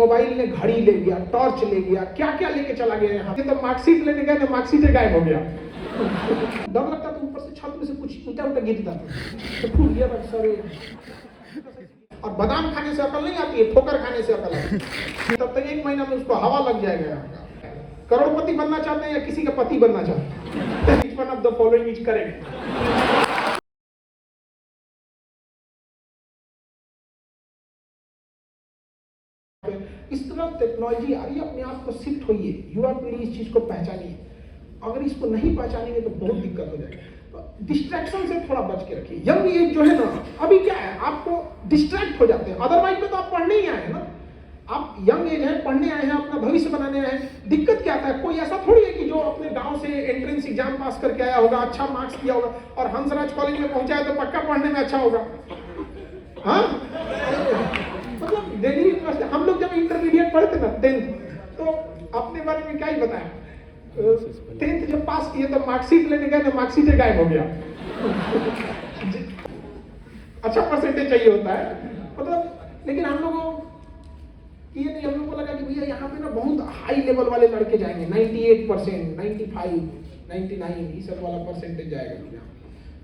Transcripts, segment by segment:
Mobile ने घड़ी ले गया, टॉर्च ले गया, क्या क्या लेके चला गया यहाँ। तो मार्कशीट लेने गए तो मार्कशीट गायब हो गया। डर लगता था ऊपर से छत में से कुछ ईंटा उटा गिरता था तो फूट गया सर। और बादाम खाने से अकल नहीं आती है, ठोकर खाने से अकल आती है। तब तक 1 महीना में उसको हवा लग जाएगा। करोड़पति बनना चाहते हैं या किसी का पति बनना चाहते हैं? Which one of the following is correct? इस तरह टेक्नोलॉजी आ रही है, अपने आप को शिफ्ट होइए, युवा पीढ़ी इस चीज को पहचानिए। अगर इसको नहीं पहचानेंगे तो बहुत दिक्कत हो जाएगी। डिस्ट्रैक्शन से थोड़ा बच के रखिए। यंग एज जो है ना, अभी क्या है, आपको डिस्ट्रैक्ट हो जाते हैं। अदरवाइज में तो आप पढ़ने ही आए हैं ना, आप यंग एज है, पढ़ने आए हैं, अपना भविष्य बनाने आए हैं। दिक्कत क्या आता है, कोई ऐसा थोड़ी है कि जो अपने गांव से एंट्रेंस एग्जाम पास करके आया होगा, अच्छा मार्क्स किया होगा और हंसराज कॉलेज में पहुंचा है तो पक्का पढ़ने में अच्छा होगा। हाँ, मतलब दिल्ली यूनिवर्सिटी, हम लोग जब इंटरमीडिएट पढ़ते ना 10th, तो अपने बारे में क्या ही बताया। 10th जब पास किए तो मार्कशीट लेने गए तो मार्कशीट गायब हो गया। अच्छा परसेंटेज चाहिए होता है, मतलब। लेकिन हम लोगों कि ये नहीं, हम लोग को लगा कि भैया यहाँ पे ना बहुत हाई लेवल वाले लड़के जाएंगे, 98%, 95, 99 ये सब वाला परसेंटेज जाएगा भैया।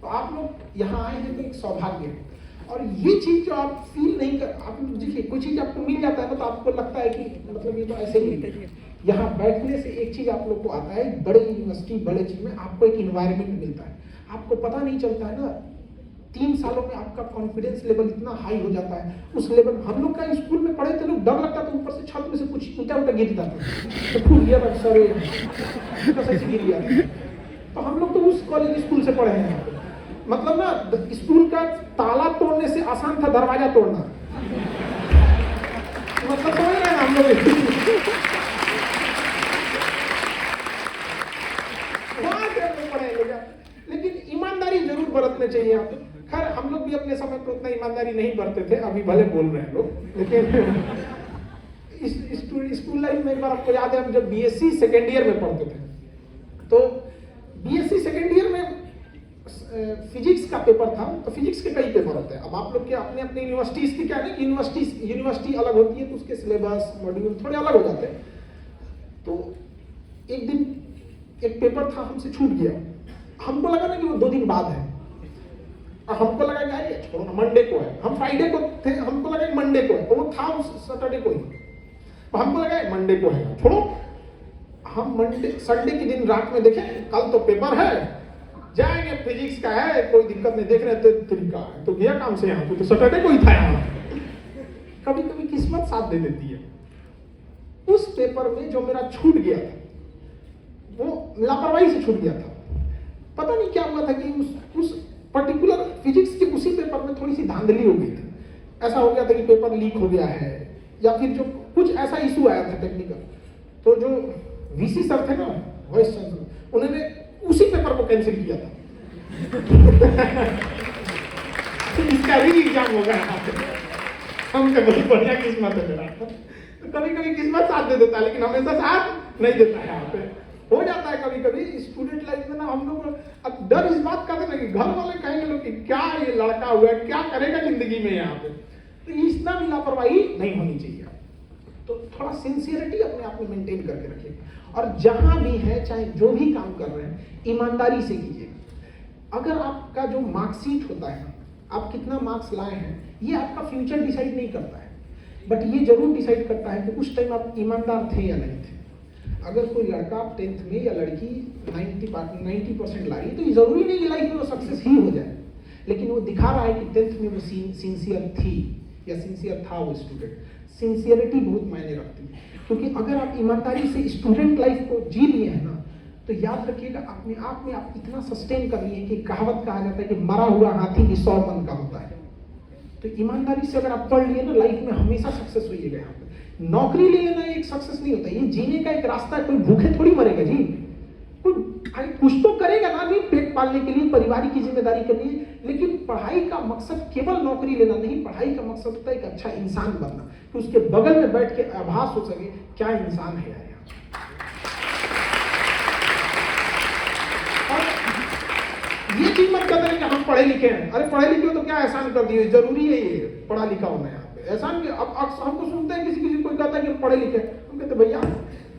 तो आप लोग यहाँ आए हैं तो एक सौभाग्य है। और ये चीज जो आप फील नहीं कर, आप देखिए कोई चीज आपको मिल जाता है ना तो आपको लगता है कि मतलब ये तो ऐसे ही है। यहाँ बैठने से एक चीज आप लोग को आता है, बड़े यूनिवर्सिटी बड़े चीज में आपको एक इन्वायरमेंट मिलता है। आपको पता नहीं चलता है ना, 3 सालों में आपका कॉन्फिडेंस लेवल इतना हाई हो जाता है। उस लेवल हम लोग का स्कूल में पढ़े थे, लोग डर लगता था ऊपर से छत में से कुछ ईंटा उटा गिरता था तो फूट गया सर, गिर गया। तो हम लोग तो उस कॉलेज स्कूल से पढ़े हैं। मतलब ना, स्कूल का ताला तोड़ने से आसान था दरवाजा तोड़ना। मतलब समझ रहे हैं हम लोग। वहां से हम लोग पढ़े, लेकिन ईमानदारी जरूर बरतने चाहिए आप। खैर हम लोग भी अपने समय पर उतना ईमानदारी नहीं बरते थे, अभी भले बोल रहे हैं लोग। लेकिन स्कूल लाइफ में एक बार आपको याद है, हम जब बीएससी सेकेंड ईयर में पढ़ते थे, तो बीएससी सेकेंड ईयर में फिजिक्स का पेपर था। तो फिजिक्स के कई पेपर होते हैं। अब आप लोग के अपने अपने यूनिवर्सिटीज की क्या है, यूनिवर्सिटी अलग होती है तो उसके सिलेबस मॉड्यूल थोड़े अलग हो जाते हैं। तो एक दिन एक पेपर था, हमसे छूट गया। हमको लगा ना कि वो 2 दिन बाद है, और हमको लगा कि यार छोड़ो ना, मंडे को है। हम फ्राइडे को थे, हमको लगा मंडे को है, और वो था सैटरडे को ही। तो हमको लगा मंडे को है, छोड़ो। हम मंडे संडे के दिन रात में देखे, कल तो पेपर है, जाएंगे, फिजिक्स का है, कोई दिक्कत नहीं, देख रहे थे तरीका है तो गया काम से। यहाँ तो सैटरडे को ही था। यहाँ कभी कभी किस्मत साथ दे देती है। उस पेपर में जो मेरा छूट गया था, वो लापरवाही से छूट गया था। पता नहीं क्या हुआ था कि उस पर्टिकुलर फिजिक्स के उसी पेपर में थोड़ी सी धांधली हो गई थी। ऐसा हो गया था कि पेपर लीक हो गया है, या फिर जो कुछ ऐसा इशू आया था टेक्निकल। तो जो वीसी सर थे ना, वाइस चांसलर, उन्होंने उसी पेपर को कैंसिल किया था। इसका री एग्जाम हो गया। हम तो बहुत बढ़िया किस्मत है मेरा। तो कभी कभी किस्मत साथ दे देता है, लेकिन हमेशा साथ नहीं देता है। यहाँ पे हो जाता है कभी कभी स्टूडेंट लाइफ में ना। हम लोग अब डर इस बात का था कि घर वाले कहेंगे लोग कि क्या ये लड़का हुआ है, क्या करेगा जिंदगी में यहाँ पे। तो इतना भी लापरवाही नहीं होनी चाहिए। तो थोड़ा सिंसियरिटी अपने आप में मेंटेन करके रखिए। और जहां भी है, चाहे जो भी काम कर रहे हैं, ईमानदारी से कीजिए। अगर आपका जो मार्कशीट होता है, आप कितना मार्क्स लाए हैं, ये आपका फ्यूचर डिसाइड नहीं करता है, बट ये जरूर डिसाइड करता है कि उस टाइम आप ईमानदार थे या नहीं थे। अगर कोई लड़का 10th में या लड़की 90% ला रही है, तो ये जरूरी नहीं कि लाइफ में वो सक्सेस ही हो जाए, लेकिन वो दिखा रहा है कि 10th में वो सिंसियर थी या सिंसियर था वो स्टूडेंट। सिंसियरिटी बहुत मायने रखती है, क्योंकि अगर आप ईमानदारी से स्टूडेंट लाइफ को जी लिए हैं ना, तो याद रखिएगा अपने आप में आप इतना सस्टेन कर लिए कि कहावत कहा जाता है कि मरा हुआ हाथी भी 100 मन का होता है। तो ईमानदारी से अगर आप पढ़ लिए ना, लाइफ में हमेशा सक्सेस होइएगा। यहाँ पे नौकरी ले लेना एक सक्सेस नहीं होता, ये जीने का एक रास्ता है। कोई भूखे थोड़ी मरेगा जी, कोई कुछ तो करेगा ना, नहीं पेट पालने के लिए, परिवार की जिम्मेदारी करनी है। लेकिन पढ़ाई का मकसद केवल नौकरी लेना नहीं, पढ़ाई का मकसद होता है एक अच्छा इंसान बनना, कि उसके बगल में बैठ के आभास हो सके क्या इंसान है यार। ये चीज मत कर दें कि हम पढ़े लिखे हैं, अरे पढ़े लिखे हो तो क्या एहसान कर दिए, जरूरी है ये पढ़ा लिखा होना यहाँ पे एहसान। अब हमको सुनते हैं किसी कोई कहता है कि पढ़े लिखे। हम कहते भैया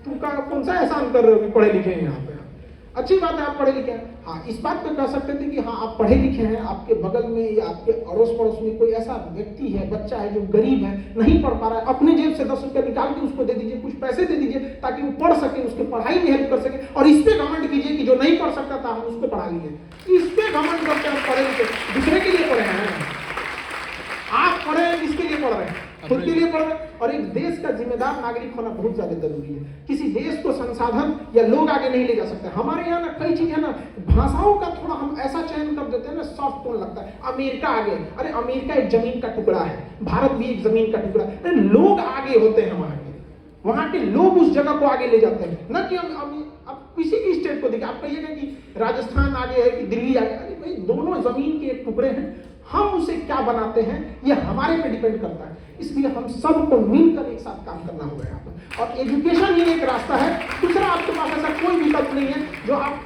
तुम कौन सा एहसान कर रहे हो कि पढ़े लिखे हैं यहाँ पे? अच्छी बात है आप पढ़े लिखे हैं। हाँ, इस बात पे कह सकते थे कि हाँ आप पढ़े लिखे हैं, आपके बगल में या आपके अड़ोस पड़ोस में कोई ऐसा व्यक्ति है, बच्चा है जो गरीब है, नहीं पढ़ पा रहा है, अपने जेब से 10 रुपया निकाल के उसको दे दीजिए, कुछ पैसे दे दीजिए ताकि वो पढ़ सके, उसके पढ़ाई में हेल्प कर सके। और इस पे घमंड कीजिए कि जो नहीं पढ़ सकता था हम उसको पढ़ा लिए। इस पे घमंड करके हम पढ़े लिखे, दूसरे के लिए पढ़े हैं। आप पढ़े हैं, किसके लिए पढ़ रहे हैं? खुद के लिए पढ़ रहे हैं। और एक देश का जिम्मेदार नागरिक होना बहुत ज्यादा जरूरी है। किसी देश को संसाधन या लोग आगे नहीं ले जा सकते। हमारे यहाँ ना कई चीजें ना, भाषाओं का थोड़ा हम ऐसा चयन कर देते हैं ना, सॉफ्ट टोन लगता है। अमेरिका आगे, अरे अमेरिका एक जमीन का टुकड़ा है, भारत भी एक जमीन का टुकड़ा है। लोग आगे होते हैं वहां के लोग उस जगह को आगे ले जाते हैं, न कि हम अब किसी भी स्टेट को देखिए, आप कहिएगा कि राजस्थान आगे है कि दिल्ली आगे, अरे भाई दोनों जमीन के एक टुकड़े हैं, हम उसे क्या बनाते हैं ये हमारे पे डिपेंड करता है। इसलिए हम सबको मिलकर एक साथ काम करना होगा यहाँ पर। और एजुकेशन ही एक रास्ता है, दूसरा आपके पास ऐसा कोई विकल्प नहीं है जो आप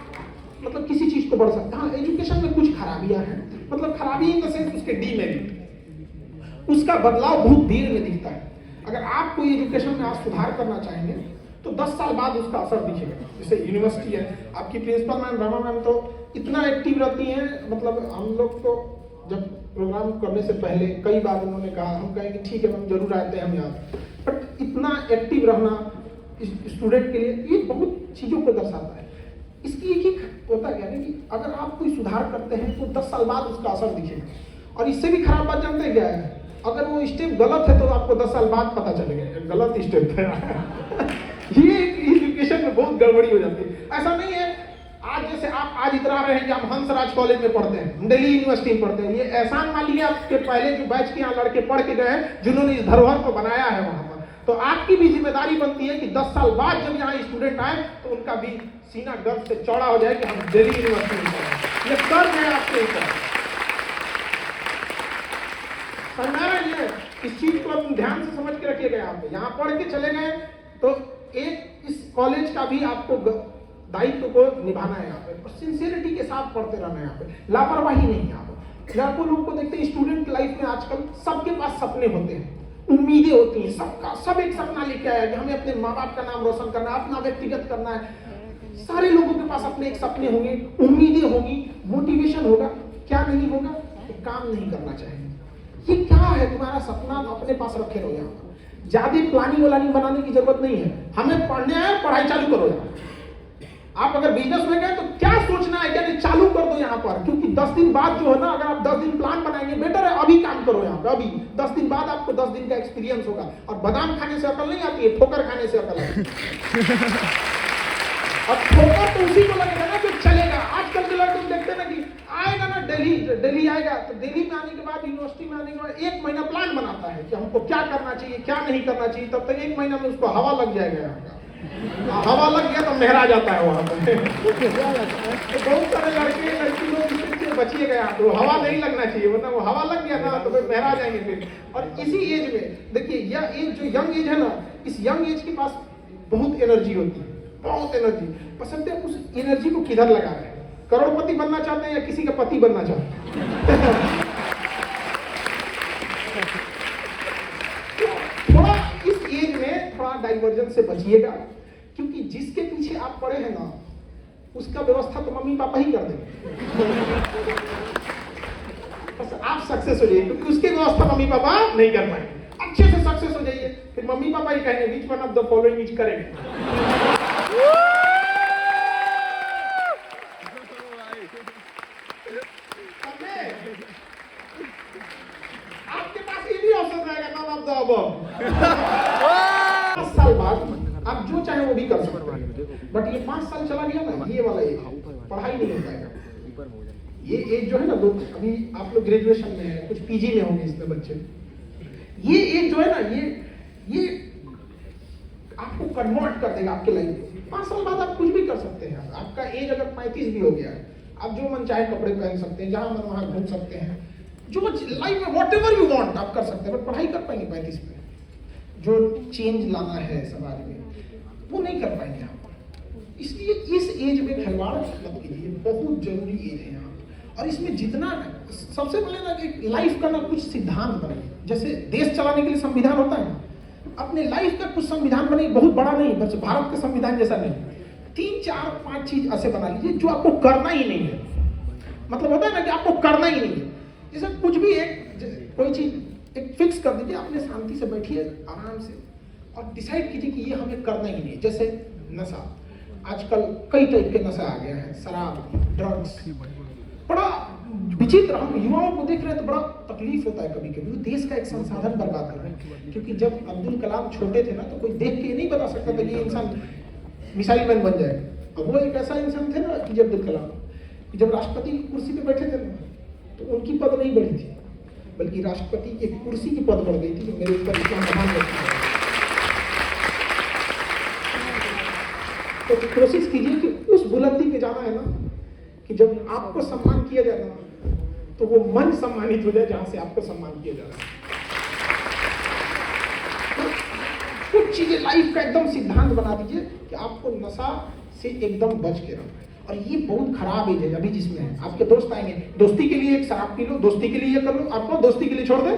मतलब किसी चीज को बढ़ सकते हैं। हाँ, एजुकेशन में कुछ खराबियां हैं, मतलब खराबी इन द सेंस उसके डीमेरिट, उसका बदलाव बहुत देर में दिखता है। अगर आप कोई एजुकेशन में आप सुधार करना चाहेंगे तो 10 साल बाद उसका असर दिखेगा। जैसे यूनिवर्सिटी है, आपकी प्रिंसिपल मैम रमा मैम तो इतना एक्टिव रहती हैं, मतलब हम लोग तो जब प्रोग्राम करने से पहले कई बार उन्होंने कहा, हम कहें कि ठीक है मैम जरूर आते हैं हम यहाँ, बट इतना एक्टिव रहना स्टूडेंट के लिए ये बहुत चीज़ों को दर्शाता है। इसकी एक होता क्या है कि अगर आप कोई सुधार करते हैं तो 10 साल बाद उसका असर दिखेगा। और इससे भी खराब बात जानते हैं क्या है, अगर वो स्टेप गलत है तो आपको 10 साल बाद पता चलेगा गलत स्टेप था। ये एजुकेशन में बहुत गड़बड़ी हो जाती है। ऐसा नहीं है आज जैसे आप आज इतरा रहे हैं कि हम हंसराज कॉलेज में पढ़ते हैं, दिल्ली यूनिवर्सिटी में पढ़ते हैं, ये एहसान मान लीजिए आपके पहले जो बैच के यहाँ लड़के पढ़ के गए हैं जिन्होंने इस धरोहर को बनाया है वहां पर, तो आपकी भी जिम्मेदारी बनती है कि 10 साल बाद जब यहाँ स्टूडेंट आए तो उनका भी सीना गर्व से चौड़ा हो जाए कि हम दिल्ली यूनिवर्सिटी में पढ़े। ये कर्ज है आपके ऊपर, समझा ये, इस चीज को आप ध्यान से समझ के रखिएगा। आप यहाँ पढ़ के चले गए तो एक इस कॉलेज का भी आपको दायित्व को निभाना है यहाँ पे, और सिंसियरिटी के साथ पढ़ते रहना है यहाँ पे, लापरवाही नहीं है यहाँ पे। लाखों लोग को देखते हैं स्टूडेंट लाइफ में आजकल सबके पास सपने होते हैं, उम्मीदें होती हैं, सबका सब एक सपना लेके आया कि हमें अपने माँ बाप का नाम रोशन करना है, अपना व्यक्तिगत करना है। सारे लोगों के पास अपने एक सपने होंगे, उम्मीदें होंगी, मोटिवेशन होगा। क्या नहीं होगा? काम नहीं करना चाहेंगे। ये क्या है? तुम्हारा सपना अपने पास रखे रहो। यहाँ ज्यादा प्लानिंग व्लानिंग बनाने की जरूरत नहीं है। हमें पढ़ने आए, पढ़ाई चालू करो। यहाँ आप अगर बिजनेस में गए तो क्या सोचना है, क्या नहीं, चालू कर दो यहाँ पर, क्योंकि 10 दिन बाद जो है ना, अगर आप 10 दिन प्लान बनाएंगे बेटर है अभी काम करो यहाँ पे। अभी 10 दिन बाद आपको 10 दिन का एक्सपीरियंस होगा। और बादाम खाने से अकल नहीं आती है, ठोकर खाने से अकल आती है। और ठोकर तो उसी को लगेगा ना जो चलेगा। आजकल के लड़के देखते ना कि आएगा ना दिल्ली आएगा तो दिल्ली में आने के बाद, यूनिवर्सिटी में आने के बाद 1 महीना प्लान बनाता है कि हमको क्या करना चाहिए, क्या नहीं करना चाहिए। तब तक 1 महीना में उसको हवा लग जाएगा यहाँ का। हवा लग गया तो मेहरा जाता है वहां पर। तो बहुत सारे लड़के लड़की लोग इससे बचिएगा यहाँ, तो हवा नहीं लगना चाहिए, वरना वो हवा लग गया ना तो फिर मेहरा जाएंगे फिर। और इसी एज में देखिए, यह एज जो यंग एज है ना, इस यंग एज के पास बहुत एनर्जी होती है, बहुत एनर्जी। बसंत उस एनर्जी को किधर लगा रहे हैं? करोड़पति बनना चाहते हैं या किसी का पति बनना चाहते हैं? थोड़ा इस एज में थोड़ा डाइवर्जन से बचिएगा, क्योंकि जिसके पीछे आप पड़े हैं ना, उसका व्यवस्था तो मम्मी पापा ही कर देंगे। बस आप सक्सेस हो जाइए, क्योंकि उसकी व्यवस्था मम्मी पापा नहीं कर पाएंगे। अच्छे से सक्सेस हो जाइए, फिर मम्मी पापा ही कहेंगे which one of the following is correct. आपके पास ये भी ऑप्शन रहेगा, नॉन ऑफ द अबव। 5 साल बाद आप जो चाहे वो भी कर सकते हैं, बट ये 5 साल चला गया ना, ये वाला एज पढ़ाई नहीं हो पाएगा। ये एज जो है ना, अभी आप लोग ग्रेजुएशन में है, कुछ पीजी में होंगे इसमें बच्चे, ये एज जो है ना, ये आपको कन्वर्ट कर देगा आपके लाइफ में। 5 साल बाद आप कुछ भी कर सकते हैं। आपका एज अगर 35 भी हो गया, आप जो मन चाहे कपड़े पहन सकते हैं, जहां मन वहां घूम सकते हैं, जो लाइफ में वॉट एवर यू वांट आप कर सकते हैं, बट पढ़ाई कर पाएंगे 35 में? जो चेंज लाना है समाज में वो नहीं कर पाएंगे आप। इसलिए इस एज में खिलवाड़ मत कीजिए, बहुत जरूरी एज है यहाँ। और इसमें जितना सबसे पहले ना कि लाइफ का ना कुछ सिद्धांत बने। जैसे देश चलाने के लिए संविधान होता है ना, अपने लाइफ का कुछ संविधान बनाइए, बहुत बड़ा नहीं, बस भारत का संविधान जैसा नहीं, 3 4 5 चीज ऐसे बना लीजिए जो आपको करना ही नहीं है। मतलब होता है ना कि आपको करना ही नहीं है, जैसे कुछ भी एक कोई चीज एक फिक्स कर दीजिए, अपने शांति से बैठिए आराम से और डिसाइड कीजिए कि ये हमें करना ही नहीं है। जैसे नशा, आजकल कई टाइप के नशा आ गया है, शराब, ड्रग्स, बड़ा विचित्र। हम युवाओं को देख रहे हैं तो बड़ा तकलीफ होता है कभी कभी, देश का एक संसाधन बर्बाद कर रहे हैं। क्योंकि जब अब्दुल कलाम छोटे थे ना तो कोई देख के नहीं बता सकता था कि ये इंसान मिसाइल मैन बन जाएगा। अब वो एक ऐसा इंसान थे ना कि जब अब्दुल कलाम जब राष्ट्रपति की कुर्सी पे बैठे थे ना तो उनकी पद नहीं बढ़ी थी, बल्कि राष्ट्रपति की कुर्सी की पद बढ़ गई थी जो मेरे ऊपर इतना महान व्यक्ति है। तो कोशिश कीजिए कि उस बुलंदी पे जाना है ना कि जब आपको सम्मान किया जाए ना तो वो मन सम्मानित हो जाए जहां से आपको सम्मान किया जा रहा है। कुछ चीजें लाइफ का एकदम सिद्धांत बना दीजिए कि आपको नशा से एकदम बच के रहना है। और ये बहुत खराब एज है अभी जिसमें है। आपके दोस्त आएंगे, दोस्ती के लिए एक शराब पी लो, दोस्ती के लिए ये कर लो, आपको दोस्ती के लिए छोड़ दे,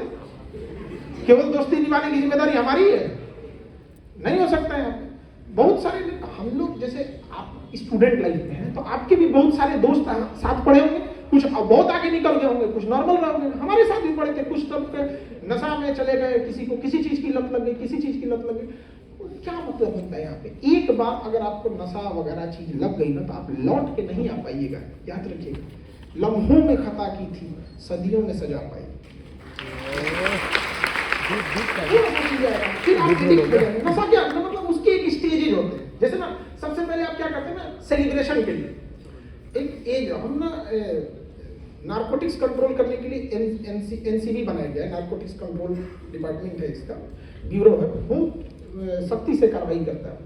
केवल दोस्ती निभाने की जिम्मेदारी हमारी है, नहीं हो सकता है। बहुत सारे हम लोग जैसे आप स्टूडेंट लाइफ में हैं तो आपके भी बहुत सारे दोस्त साथ पढ़े होंगे, कुछ बहुत आगे निकल गए होंगे, कुछ नॉर्मल रहे होंगे, हमारे साथ भी पढ़े थे, कुछ तब नशा में चले गए, किसी को किसी चीज की लत लग गई, किसी चीज की लत लग गई। क्या मतलब बनता है यहाँ पे, एक बार अगर आपको नशा वगैरह चीज लग गई ना तो आप लौट के नहीं आ पाइएगा। याद रखिएगा, लम्हों में खता की थी, सदियों में सजा पाई। फिर आप नशा क्या मतलब उसके एक स्टेजेज होते हैं। जैसे ना सबसे पहले आप क्या करते हैं ना, सेलिब्रेशन के लिए एक एज, हम ना नारकोटिक्स कंट्रोल करने के लिए एनसीबी बनाया गया है, नारकोटिक्स कंट्रोल डिपार्टमेंट है, इसका ब्यूरो है, वो सख्ती से कार्रवाई करता है।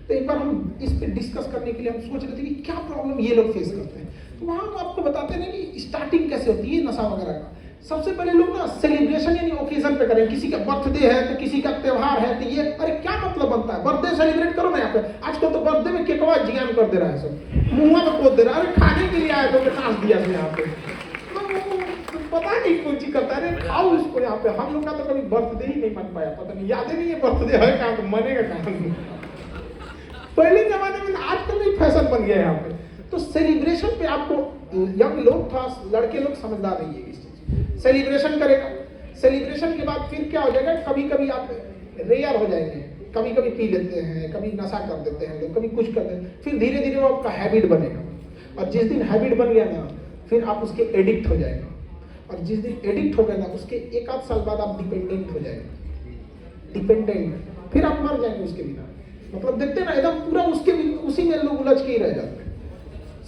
तो एक बार हम इस पे डिस्कस करने के लिए हम सोच रहे थे कि क्या प्रॉब्लम ये लोग फेस करते हैं। तो वहाँ हम आपको बताते हैं कि स्टार्टिंग कैसे होती है नशा वगैरह का। सबसे पहले लोग ना सेलिब्रेशन यानी ओकेजन पे करें, किसी का बर्थडे है तो किसी का त्योहार है तो ये, अरे क्या मतलब बनता है, बर्थडे सेलिब्रेट करो ना यहाँ पे। आजकल तो बर्थडे में केकवा जियान कर दे रहा है, सब मुंह में पोत दे रहा है, अरे खाने के लिए आए तो नाच दिया यहाँ पे, पता नहीं कौन चीज करता है, खाओ उसको यहाँ पे। हम लोग का तो कभी बर्थडे ही नहीं मन पाया, पता नहीं, याद ही नहीं है बर्थडे है कहाँ तो मनेगा कहाँ। पहले जमाने में, आजकल नहीं फैशन बन गया यहाँ पे। तो सेलिब्रेशन पे आपको यंग लोग, थोड़ा लड़के लोग समझदार नहीं है इस चीज, सेलिब्रेशन करेगा, सेलिब्रेशन के बाद फिर क्या हो जाएगा, कभी कभी आप रेयर हो जाएंगे, कभी कभी पी लेते हैं, कभी नशा कर देते हैं लोग, कभी कुछ करते हैं, फिर धीरे धीरे वो आपका हैबिट बनेगा। और जिस दिन हैबिट बन गया ना फिर आप उसके एडिक्ट हो जाएंगे, और जिस दिन एडिक्ट हो गए ना उसके 1 आध साल बाद आप डिपेंडेंट हो जाएंगे, डिपेंडेंट, फिर आप मर जाएंगे उसके बिना। मतलब देखते हैं ना एकदम पूरा उसके उसी में लोग उलझ के ही रह जाते हैं।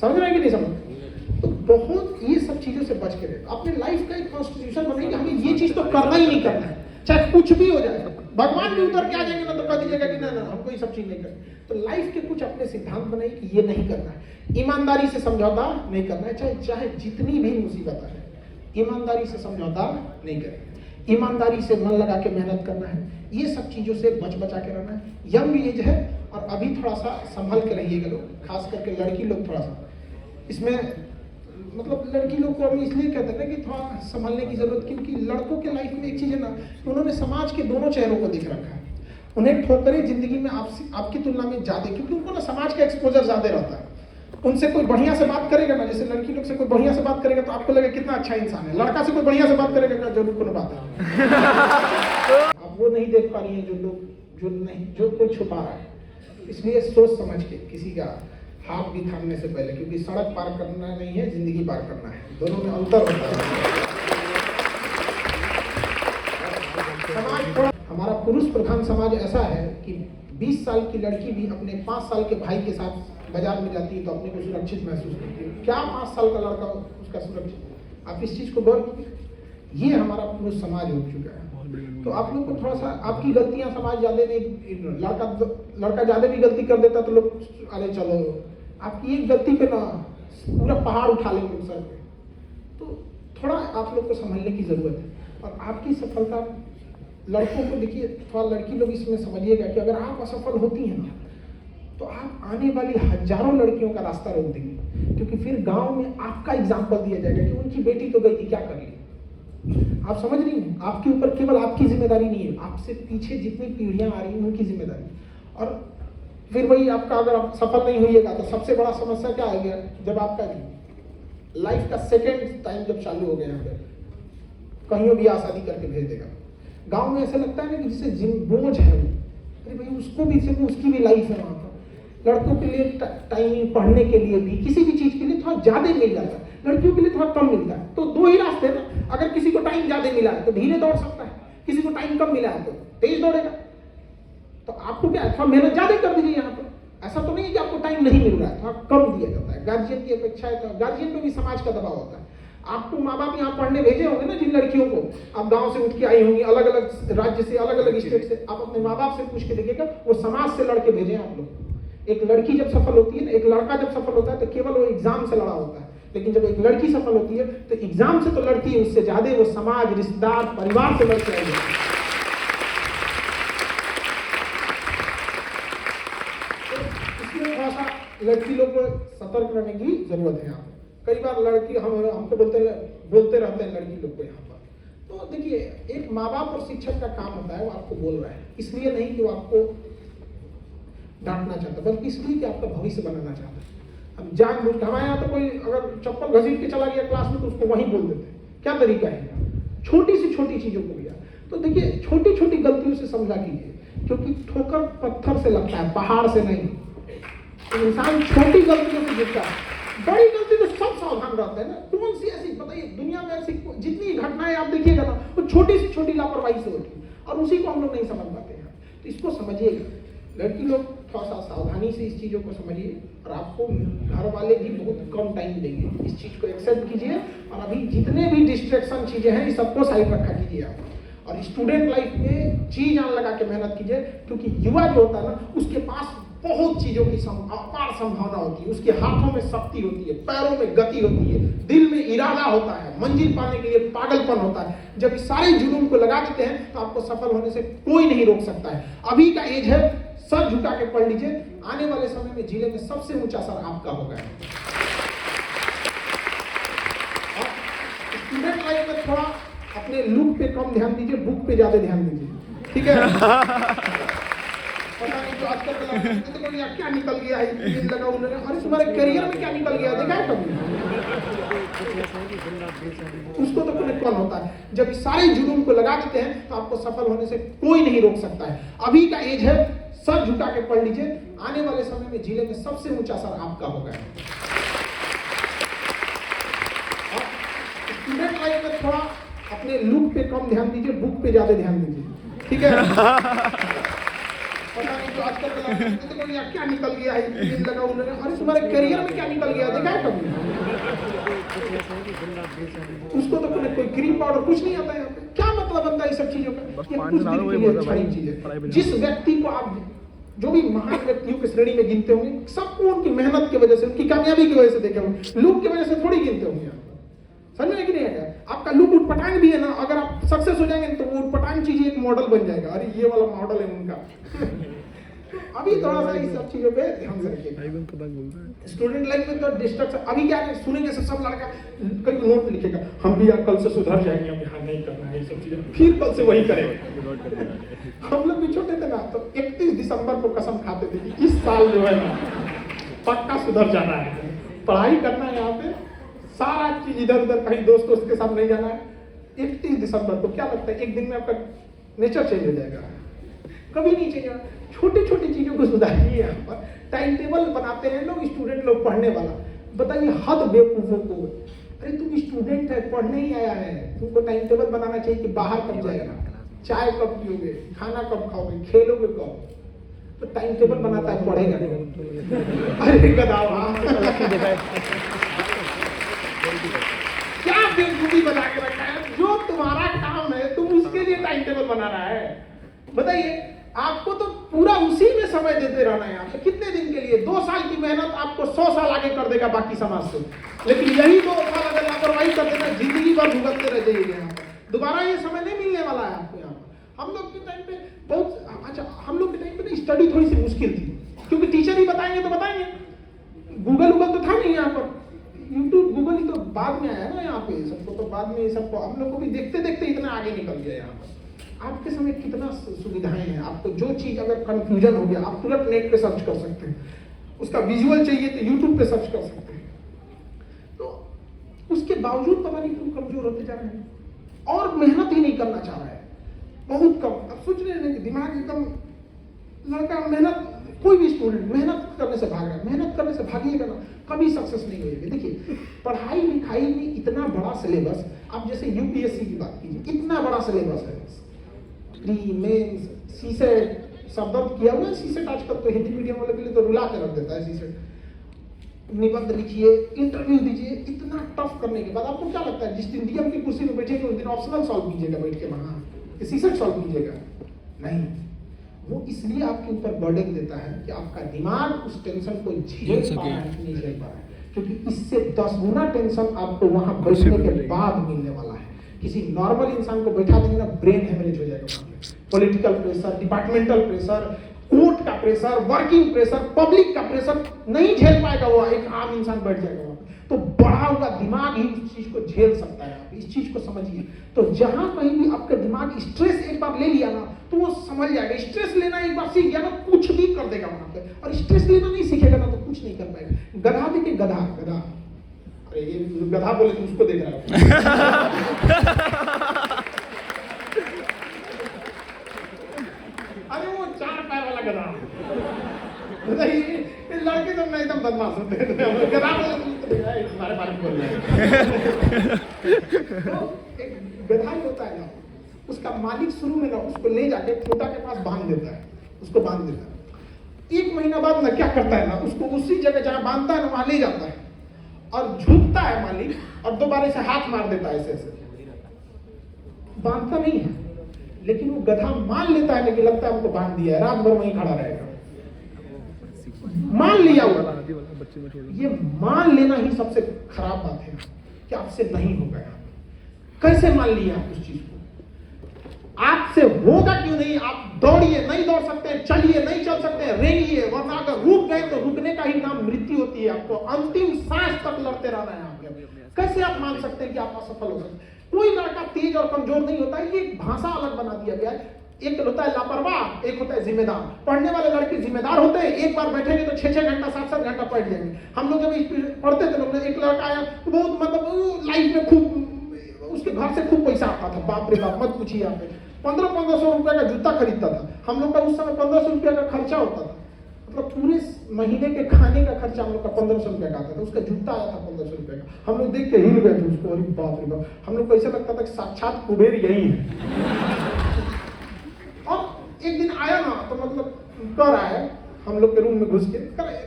समझ रहे हैं कि नहीं समझ? तो बहुत ये सब चीजों से बच के रहे। अपने लाइफ का एक कॉन्स्टिट्यूशन बनाइए, हमें ये चीज तो करना ही नहीं करना है, चाहे कुछ भी हो जाए। भगवान भी उतर के आ जाएंगे ना तो कह दीजिएगा कि ना ना हमको ये सब चीज नहीं करनी। तो लाइफ के कुछ अपने सिद्धांत बनाइए कि ये नहीं करना है, ईमानदारी से समझौता नहीं करना है, चाहे जितनी भी मुसीबत है, ईमानदारी से समझौता नहीं करें, ईमानदारी से मन लगा के मेहनत करना है, ये सब चीजों से बचा के रहना है। यंग एज है और अभी थोड़ा सा संभल के रहिएगा लोग, खास करके लड़की लोग थोड़ा सा इसमें, मतलब लड़की लोग को हम इसलिए कहते हैं ना कि थोड़ा संभलने की जरूरत, क्योंकि लड़कों के लाइफ में एक चीज है ना कि उन्होंने समाज के दोनों चेहरों को देख रखा है। उन्हें ठोकरें जिंदगी में आपकी तुलना में ज्यादा, क्योंकि उनको ना समाज का एक्सपोजर ज्यादा रहता है। उनसे कोई बढ़िया से बात करेगा ना, जैसे लड़की लोग से कोई बढ़िया से बात करेगा तो आपको लगेगा कितना अच्छा इंसान है, लड़का से कोई बढ़िया से बात करेगा जरूर कोनो बात है। आप वो नहीं देख पा रही है जो लोग जो कोई छुपा रहा है। इसलिए सोच समझ के किसी का हाथ भी थामने से पहले, क्योंकि सड़क पार करना नहीं है, जिंदगी पार करना है, दोनों में अंतर होता है। समाज थोड़ा, हमारा पुरुष प्रधान समाज ऐसा है कि 20 साल की लड़की भी अपने 5 साल के भाई के साथ बाजार में जाती है तो अपने को सुरक्षित महसूस करती है। क्या 5 साल का लड़का उसका सुरक्षित? आप इस चीज को गौर कीजिए, ये हमारा पुरुष समाज हो चुका है। तो आप लोग को थोड़ा सा, आपकी गलतियां समाज ज्यादा नहीं, लड़का ज्यादा भी गलती कर देता तो लोग अरे चलो, आपकी एक गलती पे ना पूरा पहाड़ उठा लेंगे सर पे। तो थोड़ा आप लोग को समझने की जरूरत है। और आपकी सफलता, लड़कों को देखिए, थोड़ा लड़की लोग इसमें समझिएगा कि अगर आप असफल होती हैं ना तो आप आने वाली हजारों लड़कियों का रास्ता रोक देंगे, क्योंकि फिर गांव में आपका एग्जाम्पल दिया जाएगा कि उनकी बेटी तो गई थी, क्या कर ली। आप समझ रही हैं, आपके ऊपर केवल आपकी जिम्मेदारी नहीं है, आपसे पीछे जितनी पीढ़ियां आ रही हैं उनकी जिम्मेदारी। और फिर वही आपका, अगर आप सफल नहीं होइएगा तो सबसे बड़ा समस्या क्या आ गया, जब आपका लाइफ का सेकेंड टाइम जब चालू हो गया, यहाँ पे कहीं भी शादी करके भेज देगा। गांव में ऐसा लगता है ना कि जिसे बोझ है, अरे भाई उसको भी, उसकी भी लाइफ है वहाँ पर। लड़कों के लिए टाइम पढ़ने के लिए भी, किसी भी चीज के लिए थोड़ा ज्यादा मिल जाता है, लड़कियों के लिए थोड़ा कम मिलता है। तो दो ही रास्ते ना, अगर किसी को टाइम ज्यादा मिला है तो धीरे दौड़ सकता है, किसी को टाइम कम मिला है तो तेज दौड़ेगा। तो आपको क्या है, थोड़ा मेहनत ज्यादा कर दीजिए यहाँ पर। ऐसा तो नहीं है कि आपको टाइम नहीं मिल रहा है, थोड़ा कम दिया जाता है। गार्जियन की अपेक्षा है, तो गार्जियन पे भी समाज का दबाव होता है। आपको माँ बाप यहाँ पढ़ने भेजे होंगे ना, जिन लड़कियों को, आप गांव से उठ के आई होंगी, अलग अलग राज्य से, अलग अलग स्टेट से, आप अपने माँ बाप से पूछ के देखिएगा, वो समाज से लड़के भेजे आप लोग। एक लड़की जब सफल होती है ना, एक लड़का जब सफल होता है तो केवल वो एग्जाम से लड़ा होता है, लेकिन जब एक लड़की सफल होती है तो एग्जाम से तो लड़ती है, उससे ज्यादा वो समाज, रिश्तेदार, परिवार से लड़के आई है। इसलिए थोड़ा सा लड़की लोग को सतर्क रहने की जरूरत है यहाँ पे। कई बार लड़की हमको बोलते रहते हैं लड़की लोग को यहाँ पर। तो देखिए, एक माँ बाप और शिक्षक का काम होता है, वो आपको बोल रहा है इसलिए नहीं कि वो आपको डांटना चाहता, बल्कि इसलिए कि आपका भविष्य बनाना चाहता है। हम जानबूझ के, हमारे यहाँ तो कोई अगर चप्पल घसीट के चला गया क्लास में तो उसको वहीं बोल देते हैं। क्या तरीका है, छोटी सी छोटी चीजों को भी। तो देखिए, छोटी छोटी गलतियों से समझा कीजिए, क्योंकि ठोकर पत्थर से लगता है, पहाड़ से नहीं। तो इंसान छोटी गलतियों से गिरता है, बड़ी गलती तो सब सावधान रहते हैं ना। कौन सी ऐसी, बताइए, दुनिया में ऐसी जितनी घटनाएं आप देखिएगा ना, वो छोटी सी छोटी लापरवाही से होती है, और उसी को हम लोग नहीं समझ पाते हैं। तो इसको समझिएगा, लड़की लोग थोड़ा सा सावधानी से इस चीजों को समझिए, और आपको घर वाले भी बहुत कम टाइम देंगे। इस चीज को एक्सेप्ट कीजिए, और अभी जितने भी डिस्ट्रैक्शन चीजें हैं, इस सबको साइड रखा कीजिए आप, और स्टूडेंट लाइफ में जी जान लगा के मेहनत कीजिए। क्योंकि युवा जो होता है ना, उसके पास बहुत चीजों की अपार संभावना होती है, उसके हाथों में शक्ति होती है, पैरों में गति होती है, दिल में इरादा होता है, मंजिल पाने के लिए पागलपन होता है। जब इस सारे जुनून को लगा देते हैं तो आपको सफल होने से कोई नहीं रोक सकता है। अभी का एज है, सर झुका के पढ़ लीजिए, आने वाले समय में जिले में सबसे ऊंचा सर आपका होगा। स्टूडेंट लाइफ में थोड़ा अपने लुक पे कम ध्यान दीजिए, बुक पे ज्यादा ध्यान दीजिए, ठीक है। पता नहीं तो आजकल तो यार क्या निकल गया है, लगा उन्होंने, अरे तुम्हारे करियर में क्या निकल गया, देखा है कभी? उसको तो कोई कौन होता है। जब सारे जुनून को लगा देते हैं तो आपको सफल होने से कोई नहीं रोक सकता है। अभी का एज है, सर झुका के पढ़ लीजिए, आने वाले समय में जिले में सबसे ऊंचा सर आपका होगा। स्टूडेंट लाइफ में थोड़ा अपने लुक पे कम ध्यान दीजिए, बुक पे ज्यादा ध्यान दीजिए, ठीक है। पता नहीं तो आजकल तो यार क्या निकल गया है, लगा उन्होंने, अरे तुम्हारे करियर में क्या निकल गया, देखा है कभी? उसको तो कोई क्रीम पाउडर कुछ नहीं आता है यहाँ पे। क्या मतलब बनता है इस सब चीजों का? ये कुछ दिन के लिए अच्छी चीज है। जिस व्यक्ति को आप, जो भी महान व्यक्तियों की श्रेणी में गिनते होंगे, सबको उनकी मेहनत की वजह से, उनकी कामयाबी की वजह से देखे होंगे, लुक की वजह से थोड़ी गिनते होंगे आप। समझ में कि नहीं है? आपका लुक उटपटांग भी है ना, अगर आप सक्सेस हो जाएंगे तो वो उटपटांग चीज एक मॉडल बन जाएगा, अरे ये वाला मॉडल है उनका। अभी थोड़ा सा इस सब चीजों पे ध्यान से रखिए। स्टूडेंट लाइफ में तो डिस्ट्रक्शन, अभी क्या है, सुनेंगे सब लड़का कहीं नोट लिखेगा, हम भी यार कल से सुधर जाएंगे, हम यहाँ नहीं करना है ये सब चीजें, फिर कल से वही करेंगे। हम लोग भी छोटे थे ना, तो 31 दिसंबर को कसम खाते थे कि इस साल जो है ना पक्का सुधर जाना है, पढ़ाई करना है, यहाँ पे सारा चीज इधर उधर कहीं दोस्तों के साथ नहीं जाना है। 31 दिसंबर को क्या लगता है, एक दिन में आपका नेचर चेंज हो जाएगा? कभी नहीं चेंज होगा। छोटी छोटी चीजों को सुधारिए। यहाँ पर टाइम टेबल बनाते हैं लोग, स्टूडेंट लोग पढ़ने वाला, बताइए हद बेवकूफों को। अरे तुम स्टूडेंट है, पढ़ने ही आया है, तुमको टाइम टेबल बनाना चाहिए कि बाहर कब जाएगा, चाय कब पियोगे, खाना कब खाओगे, खेलोगे कब। तो टाइम टेबल बनाता है, पढ़ेगा नहीं। अरे गधा, क्या बेवकूफी बना के रखा है? जो तुम्हारा काम है तुम उसके लिए टाइम टेबल बना रहा है। बताइए, आपको तो पूरा उसी में समय देते रहना है। आपको कितने दिन के लिए? 2 साल की मेहनत आपको 100 साल आगे कर देगा बाकी समाज से। लेकिन यही 2 साल अगर लापरवाही कर देना, जिंदगी भर भुगतते रह जाइएगा। यहाँ पर दोबारा ये समय नहीं मिलने वाला है आपको। यहाँ पर हम लोग के टाइम पे बहुत अच्छा, हम लोग के टाइम पे ना स्टडी थोड़ी सी मुश्किल थी, क्योंकि टीचर ही बताएंगे तो बताएंगे, गूगल तो था नहीं यहाँ पर, यूट्यूब गूगल ही तो बाद में आया ना यहाँ पे, सबको तो बाद में सबको हम लोग को भी देखते देखते इतना आगे निकल गया यहाँ पर। आपके समय कितना सुविधाएं हैं, आपको जो चीज अगर कंफ्यूजन हो गया आप तुरंत नेट पे सर्च कर सकते हैं, उसका विजुअल चाहिए तो यूट्यूब पे सर्च कर सकते हैं। तो उसके बावजूद पता नहीं क्यों कमजोर होते जा रहे हैं और मेहनत ही नहीं करना चाह रहा है, बहुत कम। अब सोच रहे हैं कि दिमाग एकदम लड़का मेहनत, कोई भी स्टूडेंट मेहनत करने से भाग रहा है, मेहनत करने से भागिएगा ना कभी सक्सेस नहीं होगी। देखिए पढ़ाई लिखाई में इतना बड़ा सिलेबस, आप जैसे यूपीएससी की बात कीजिए, इतना बड़ा सिलेबस है, प्री मेंस सीसेट, सब दर्द किया हुआ है सीसेट। आजकल तो हिंदी मीडियम वाले के लिए तो रुला के रख देता है सीसेट। निबंध लिखिए, इंटरव्यू दीजिए, इतना टफ करने के बाद आपको क्या लगता है जिस दिन डीएम की कुर्सी में बैठेंगे उस दिन ऑप्शनल सॉल्व कीजिएगा बैठ के वहां, सीसेट सॉल्व कीजिएगा? नहीं, वो इसलिए आपके ऊपर बर्डन देता है कि आपका दिमाग उस टेंशन को झेल पा रहा है कि नहीं झेल पा रहा है, क्योंकि इससे 10 गुना टेंशन आपको वहां बैठने के बाद मिलने वाला है। किसी नॉर्मल इंसान को बैठा देंगे ना, ब्रेन हेमरेज हो जाएगा वहां पे। Political pressure, departmental pressure, court का प्रेशर, वर्किंग प्रेशर, पब्लिक का प्रेशर नहीं झेल पाएगा वो, एक आम इंसान बैठ जाएगा वहां पे। तो बढ़ा हुआ दिमाग ही उस चीज को झेल सकता है। आप इस चीज को समझिए। तो जहां कहीं भी आपका दिमाग स्ट्रेस एक बार ले लिया ना तो वो समझ जाएगा, स्ट्रेस लेना एक बार सीख गया ना कुछ भी कर देगा वहां पे, और स्ट्रेस लेना नहीं सीखेगा ना तो कुछ नहीं कर पाएगा। गधा देखिए, गधा गधा, अरे ये गधा बोले तो उसको देख रहा है अरे वो 4 पैर वाला गधा, लड़के तो मैं एकदम बदमाश होते हैं, गधा बोले तो तुम्हारे बारे में बोल रहे हैं एक गधा होता है ना, उसका मालिक शुरू में ना उसको ले जाके खूंटा के पास बांध देता है, उसको बांध देता है। 1 महीना बाद ना क्या करता है ना, उसको उसी जगह जहां बांधता है ना वहां ले जाता है और झुकता है मालिक और दोबारा से हाथ मार देता है, ऐसे ऐसे बांधता नहीं है, लेकिन वो गधा मान लेता है कि लगता है हमको बांध दिया है, रात भर वहीं खड़ा रहेगा। मान लिया हुआ, ये मान लेना ही सबसे खराब बात है कि आपसे नहीं होगा। कैसे मान लिया आप उस चीज को? आपसे होगा क्यों नहीं? आप दौड़िए, नहीं दौड़ सकते, चलिए, नहीं चल सकते, रेंगिए, वरना अगर रुक गए तो रुकने का ही नाम मृत्यु होती है। आपको अंतिम सांस तक लड़ते रहना है आपके। कैसे आप मान सकते हैं कि आप असफल हो सकते? कोई लड़का तेज और कमजोर नहीं होता, ये एक भाषा अलग बना दिया गया है। एक होता है लापरवाह, एक होता है जिम्मेदार। पढ़ने वाले लड़के जिम्मेदार होते हैं, एक बार बैठेंगे तो 6-6 घंटा 7-7 घंटा पढ़ जाएंगे। हम लोग जब पढ़ते थे लोग, एक लड़का आया तो बहुत मतलब लाइफ में खूब, उसके घर से खूब पैसा आता था, बाप रे बाप मत पूछिए। यहाँ पे 1500 रुपए का जूता खरीदता था। हम लोग का उस समय 1500 रुपये का खर्चा होता था, मतलब पूरे महीने के खाने का खर्चा हम लोग का 1500 रुपये का आता था। उसका जूता आया था 1500 रुपये का। हम लोग देख के हिल गए थे उसको, अरे बाप रे बाप। हम लोग को ऐसा लगता था कि साक्षात कुबेर यही है। और एक दिन आया ना तो मतलब कर आया हम लोग के रूम में घुस के,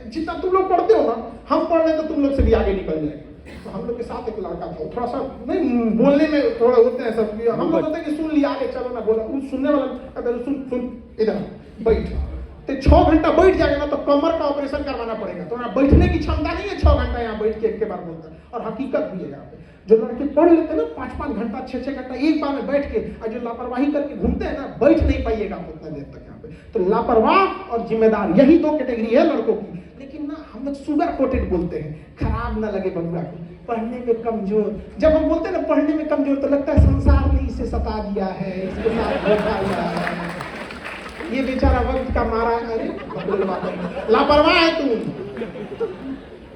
जितना तुम लोग पढ़ते हो ना, हम पढ़ रहे तो तुम लोग से भी आगे निकल जाएगा। तो हम लोग के साथ एक लड़का था, थोड़ा सा नहीं बोलने में थोड़ा होते हैं सब, हम लोग होते हैं कि सुन लिया आगे चलो ना बोला, उस सुनने वाला कहता है सुन सुन इधर बैठ। तो 6 घंटा बैठ जाएगा ना तो कमर का ऑपरेशन करवाना पड़ेगा। तो यहाँ बैठने की क्षमता नहीं है 6 घंटा यहाँ बैठ के एक के बार बोलता है। और हकीकत भी है यहाँ पे जो लड़के पढ़ लेते हैं ना 5-5 घंटा 6-6 घंटा एक बार में बैठ के, और जो लापरवाही करके घूमते हैं ना, बैठ नहीं पाइएगा उतना देर तक यहाँ पे। तो लापरवाह और जिम्मेदार यही 2 कैटेगरी है लड़कों की। लेकिन ना हम लोग सुगर कोटेड बोलते हैं, खराब ना लगे बबुआ को, पढ़ने में कमजोर। जब हम बोलते हैं ना पढ़ने में कमजोर तो लगता है संसार ने इसे सता दिया है, इसके साथ धोखा हुआ है, ये बेचारा वक्त का मारा है। अरे लापरवाह है तुम।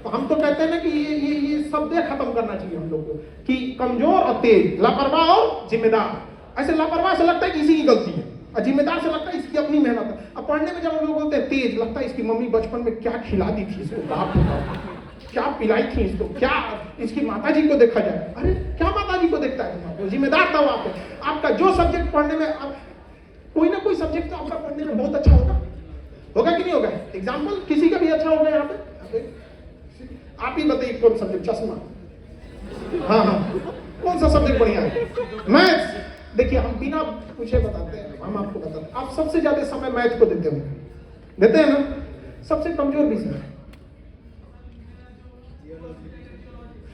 तो हम तो कहते हैं ना कि ये शब्द खत्म करना चाहिए हम लोग को, कि कमजोर और तेज, लापरवाह और जिम्मेदार। ऐसे लापरवाह से लगता है कि इसी की गलती है, और जिम्मेदार से लगता है इसकी अपनी मेहनत है। अब पढ़ने में जब हम लोग बोलते हैं तेज, लगता है इसकी मम्मी बचपन में क्या खिला दी थी इसको, बाप क्या पिलाई थी इसको, क्या इसकी माताजी को देखा जाए। अरे क्या माताजी को देखता है तुम्हारा? जिम्मेदार था वहां पे। आपका जो सब्जेक्ट पढ़ने में, कोई ना कोई सब्जेक्ट तो आपका पढ़ने में बहुत अच्छा होगा कि नहीं होगा? एग्जाम्पल किसी का भी अच्छा होगा यहाँ पे? आप ही बताइए कौन सब्जेक्ट? चश्मा, हाँ कौन सा सब्जेक्ट बढ़िया है? मैथ्स। देखिए हम बिना पूछे बताते हैं, हम आपको बताते हैं। आप सबसे ज्यादा समय मैथ को देते हैं ना? सबसे कमजोर विषय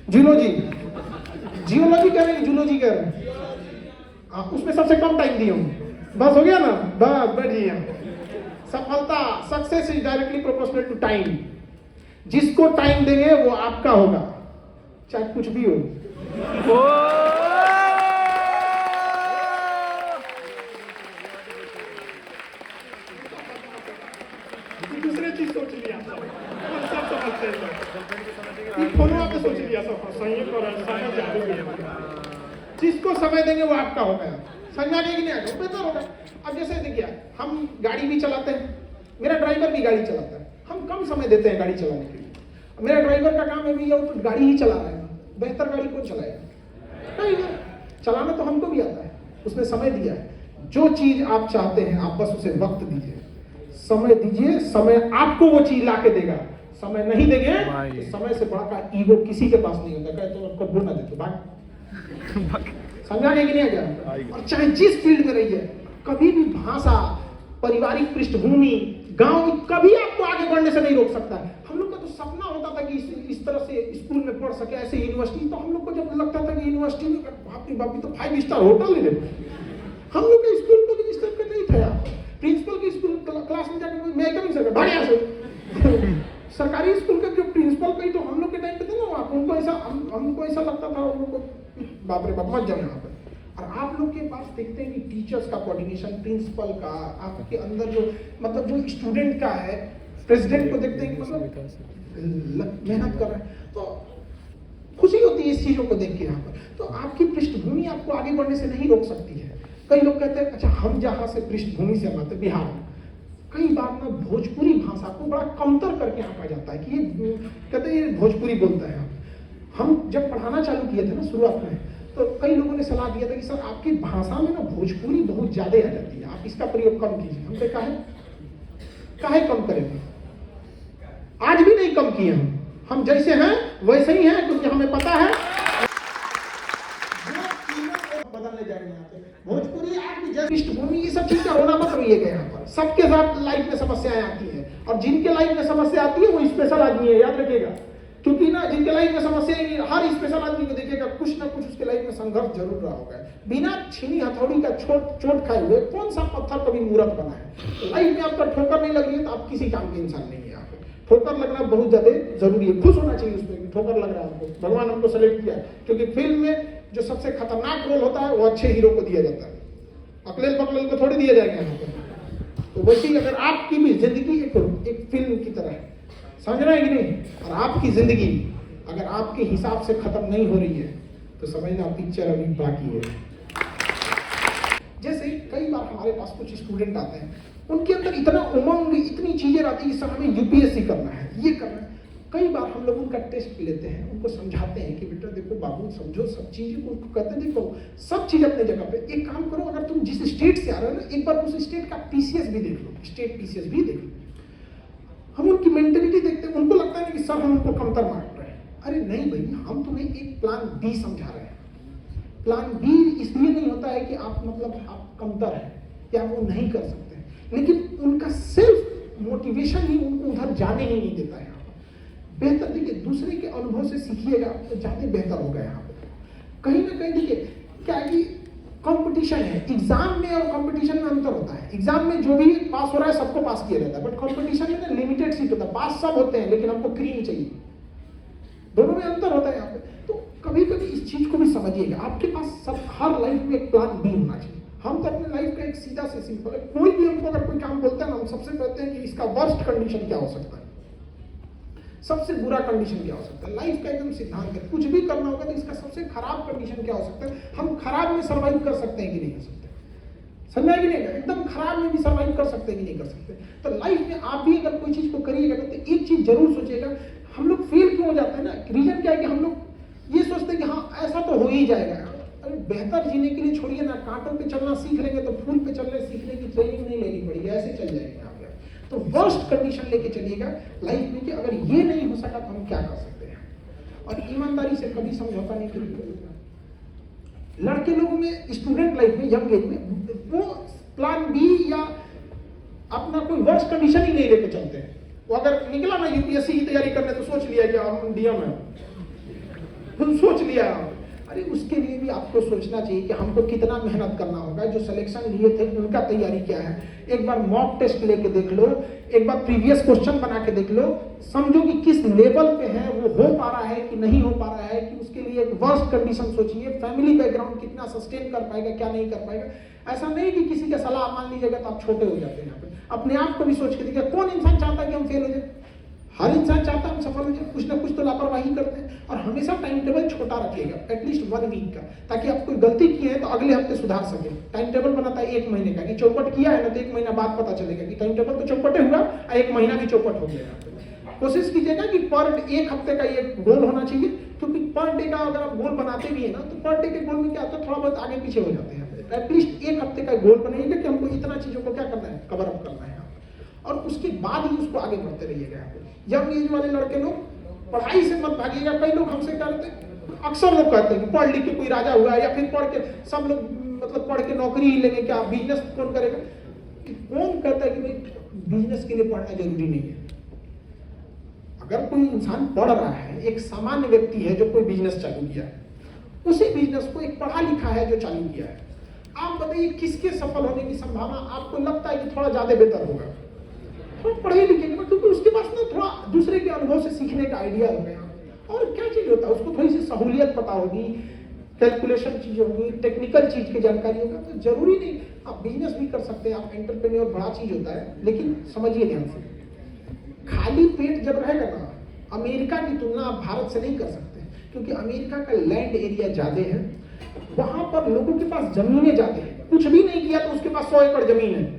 जियोलॉजी कह रहे हैं, जूलॉजी कह रहे हैं, उसमें सबसे कम टाइम दिए होंगे। बस हो गया ना, बस बढ़िया। सफलता, success is directly proportional to time. जिसको टाइम देंगे वो आपका होगा। चाहे कुछ भी हो। दूसरे चीज सोच लिया सब समझते हैं, फोनवा पे सोच लिया सब संयोग और रसायन जादू है। जिसको समय देंगे वो आपका होगा, समझा नहीं कि नहीं आएगा बेहतर होगा। अब जैसे देखिए हम गाड़ी भी चलाते हैं, मेरा ड्राइवर भी गाड़ी चलाता है, हम कम समय देते हैं गाड़ी चलाने के लिए। मेरा ड्राइवर का काम है भी ये तो गाड़ी ही चला रहा है, बेहतर गाड़ी कौन चलाएगा? ड्राइवर। चलाना तो हमको भी आता है, उसने समय दिया है। जो चीज आप चाहते हैं आप बस उसे वक्त दीजिए, समय दीजिए, समय आपको वो चीज ला के देगा। समय नहीं देंगे तो समय से बड़ा का ईगो किसी के पास नहीं होता, कहे तो आपको बोलना देते भाग। समझा नहीं कि नहीं आ गया? और चाहे जिस फील्ड में रहिए, कभी भी भाषा, पारिवारिक पृष्ठभूमि, गांव कभी आपको आगे बढ़ने से नहीं रोक सकता है। हम लोग का तो सपना होता था कि इस तरह से स्कूल में पढ़ सके, ऐसे यूनिवर्सिटी। तो हम लोग को जब लगता था कि यूनिवर्सिटी में बाप तो 5 स्टार होटल ले लेते, हम लोग के स्कूल को भी इस तरह का नहीं था। प्रिंसिपल के स्कूल क्लास में जाकर मैं कभी सर बढ़िया से सरकारी स्कूल के जो प्रिंसिपल कही तो हम लोग के टाइम पे थे ना, उनको ऐसा हमको ऐसा लगता था उन लोग को बाप रे बाप मत जाओ यहाँ पे। और आप लोग के पास देखते हैं कि टीचर्स का कोऑर्डिनेशन, प्रिंसिपल का, आपके अंदर जो मतलब जो स्टूडेंट का है, प्रेसिडेंट को देखते हैं कि मतलब मेहनत कर रहे हैं, तो खुशी होती है इस चीजों को देख के। यहाँ पर तो आपकी पृष्ठभूमि आपको आगे बढ़ने से नहीं रोक सकती है। कई लोग कहते हैं अच्छा हम जहाँ से पृष्ठभूमि से आते बिहार में, कई बार ना भोजपुरी भाषा को बड़ा कमतर करके आंका जाता है कि ये कहते हैं ये भोजपुरी बोलता है। हम जब पढ़ाना चालू किए थे ना शुरुआत में, तो कई लोगों ने सलाह दिया था कि सर आपकी भाषा में ना भोजपुरी बहुत ज्यादा आ जाती है, आप इसका प्रयोग कम कीजिए। हमसे काहे कम करेंगे? आज भी नहीं कम किए हम जैसे हैं वैसे ही हैं, क्योंकि हमें पता है बदलने जाएंगे। यहाँ पे भोजपुरी आपकी पृष्ठभूमि ये सब चीज का होना मत रहिएगा। यहाँ पर सबके साथ लाइफ में समस्याएं आती हैं, और जिनके लाइफ में समस्या आती है वो स्पेशल आदमी है, याद रखिएगा। क्योंकि ना जिनके लाइफ में समस्या है, हर स्पेशल आदमी को देखिएगा कुछ ना कुछ उसके लाइफ में संघर्ष जरूर रहा होगा। बिना छीनी हथौड़ी का चोट खाए हुए कौन सा पत्थर कभी मूर्त बना है? लाइफ में आपका ठोकर नहीं लग रही है तो आप किसी काम के इंसान नहीं है। यहाँ पे ठोकर लगना बहुत ज्यादा जरूरी है, खुश होना चाहिए उसमें ठोकर लग रहा है हमको, भगवान हमको सेलेक्ट किया। क्योंकि फिल्म में जो सबसे खतरनाक रोल होता है वो अच्छे हीरो को दिया जाता है, अकलेल बकलेल को थोड़ी दिया जाएगा यहाँ पे। तो वैसे ही अगर आपकी भी जिंदगी एक फिल्म की तरह है, समझ रहे हैं कि नहीं? और आपकी जिंदगी अगर आपके हिसाब से खत्म नहीं हो रही है तो समझना पिक्चर अभी बाकी है। जैसे कई बार हमारे पास कुछ स्टूडेंट आते हैं, उनके अंदर इतना उमंग, इतनी चीजें आती है कि सर हमें यूपीएससी करना है, ये करना है। कई बार हम लोग उनका टेस्ट लेते हैं, उनको समझाते हैं कि बेटा देखो बाबू समझो सब चीजें को, कहते हैं देखो सब चीज अपने जगह पे। एक काम करो, अगर तुम जिस स्टेट से आ रहे हो ना, एक बार उस स्टेट का पीसीएस भी देख लो, स्टेट पीसीएस भी देख लो। हम उनकी मेंटेलिटी देखते हैं, उनको लगता है कि सर हम उनको कमतर मार रहे हैं। अरे नहीं भाई, हम तुम्हें एक प्लान बी समझा रहे हैं। प्लान बी इसलिए नहीं होता है कि आप मतलब आप कमतर हैं या वो नहीं कर सकते, लेकिन उनका सेल्फ मोटिवेशन ही उनको उधर जाने ही नहीं देता है। बेहतर देखिए, दूसरे के अनुभव से सीखिएगा तो ज्यादा बेहतर होगा। यहाँ पे कहीं ना कहीं देखिए क्या है कि कंपटीशन है, एग्जाम में और कंपटीशन में अंतर होता है। एग्जाम में जो भी पास हो रहा है सबको पास किया जाता है, बट कंपटीशन में ना लिमिटेड सीट होता है। पास सब होते हैं लेकिन हमको क्रीम चाहिए, दोनों में अंतर होता है यहाँ पे। तो कभी कभी इस चीज को भी समझिएगा, आपके पास सब हर लाइफ में एक प्लान बी होना चाहिए। हम तो अपने लाइफ का एक सीधा से सिंपल है, कोई भी हमको अगर कोई काम बोलता है ना, हम सबसे कहते हैं कि इसका वर्स्ट कंडीशन क्या हो सकता है, सबसे बुरा कंडीशन क्या हो सकता है। लाइफ का एकदम सिद्धांत है, कुछ भी करना होगा तो इसका सबसे खराब कंडीशन क्या हो सकता है, हम खराब में सर्वाइव कर सकते हैं कि नहीं कर सकते, समझा कि नहीं? एकदम खराब में भी सर्वाइव कर सकते हैं कि नहीं कर सकते। तो लाइफ में आप भी अगर कोई चीज को करिएगा तो एक चीज जरूर सोचिएगा, हम लोग फेल क्यों हो जाते हैं ना, रीजन क्या है कि हम लोग ये सोचते हैं कि हाँ ऐसा तो हो ही जाएगा। अरे बेहतर जीने के लिए छोड़िए ना, कांटों पे चलना सीख लेंगे तो फूल पे चलने सीखने की ट्रेनिंग नहीं लेनी पड़ेगी, ऐसे चल जाएंगे आप। तो वर्स्ट कंडीशन लेके चलिएगा लाइफ में कि अगर ये नहीं हो सका तो हम क्या कर सकते हैं। और ईमानदारी से कभी समझौता नहीं करिएगा। लड़के लोगों में स्टूडेंट लाइफ में, यंग एज में, वो प्लान बी या अपना कोई वर्स्ट कंडीशन ही नहीं लेके चलते हैं। वो अगर निकला ना यूपीएससी की तैयारी करने तो सोच लिया कि हम डीएम है, सोच लिया अरे उसके लिए भी आपको सोचना चाहिए कि हमको कितना मेहनत करना होगा। जो सिलेक्शन लिए थे उनका तैयारी क्या है, एक बार मॉक टेस्ट लेके देख लो, एक बार प्रीवियस क्वेश्चन बना के देख लो, समझो कि किस लेवल पे है, वो हो पा रहा है कि नहीं हो पा रहा है, कि उसके लिए एक वर्स्ट कंडीशन सोचिए, फैमिली बैकग्राउंड कितना सस्टेन कर पाएगा, क्या नहीं कर पाएगा। ऐसा नहीं कि किसी का सलाह मान लीजिएगा तो आप छोटे हो जाते हैं। यहाँ पे अपने आप को भी सोच के देखिए, कौन इंसान चाहता है कि हम फेल हो जाए? हर इंसान चाहता है हम सफल हो जाए, कुछ ना कुछ तो लापरवाही करते हैं। और हमेशा टाइम टेबल छोटा रखिएगा, एटलीस्ट 1 वीक का, ताकि आप कोई गलती किए हैं तो अगले हफ्ते सुधार सके। टाइम टेबल बनाता है 1 महीने का, कि चौपट किया है ना तो 1 महीना बाद पता चलेगा कि टाइम टेबल तो चौपटे हुआ, 1 महीना भी चौपट हो गया। कोशिश कीजिएगा कि पर 1 हफ्ते का ये गोल होना चाहिए, क्योंकि पर डे का अगर आप गोल बनाते भी है ना, तो पर डे के गोल में क्या होता है, थोड़ा बहुत आगे पीछे हो जाते हैं। एटलीस्ट 1 हफ्ते का गोल बनाइएगा कि हमको इतना चीजों को क्या करना है, कवर अप करना है, और उसके बाद ही उसको आगे बढ़ते रहिएगा। यंग एज वाले लड़के लोग, पढ़ाई से मत भागिएगा। कई लोग हमसे कहते हैं, अक्सर लोग कहते हैं कि पढ़ लिख के कोई राजा हुआ है, या फिर पढ़ के सब लोग मतलब पढ़ के नौकरी ही लेंगे, क्या बिजनेस कौन करेगा? कौन कहता है कि भाई बिजनेस के लिए पढ़ना जरूरी नहीं है? अगर कोई इंसान पढ़ रहा है, एक सामान्य व्यक्ति है जो कोई बिजनेस चालू किया है, उसी बिजनेस को एक पढ़ा लिखा है जो चालू किया है, आप बताइए किसके सफल होने की संभावना आपको लगता है कि थोड़ा ज्यादा बेहतर होगा? तो पढ़े लिखे, क्योंकि उसके पास ना थोड़ा दूसरे के अनुभव से सीखने का आइडिया हो गया। और क्या चीज होता है, उसको थोड़ी सी सहूलियत पता होगी, कैलकुलेशन चीज होगी, टेक्निकल चीज की जानकारी होगा। तो जरूरी नहीं आप बिजनेस भी कर सकते हैं, आप एंटरप्रेन्योर बड़ा चीज होता है। लेकिन समझिए ध्यान से, खाली पेट जब रहेगा ना, अमेरिका की तुलना आप भारत से नहीं कर सकते, क्योंकि अमेरिका का लैंड एरिया ज्यादा है, वहां पर लोगों के पास जमीनें ज्यादा है। कुछ भी नहीं किया तो उसके पास 100 एकड़ जमीन है।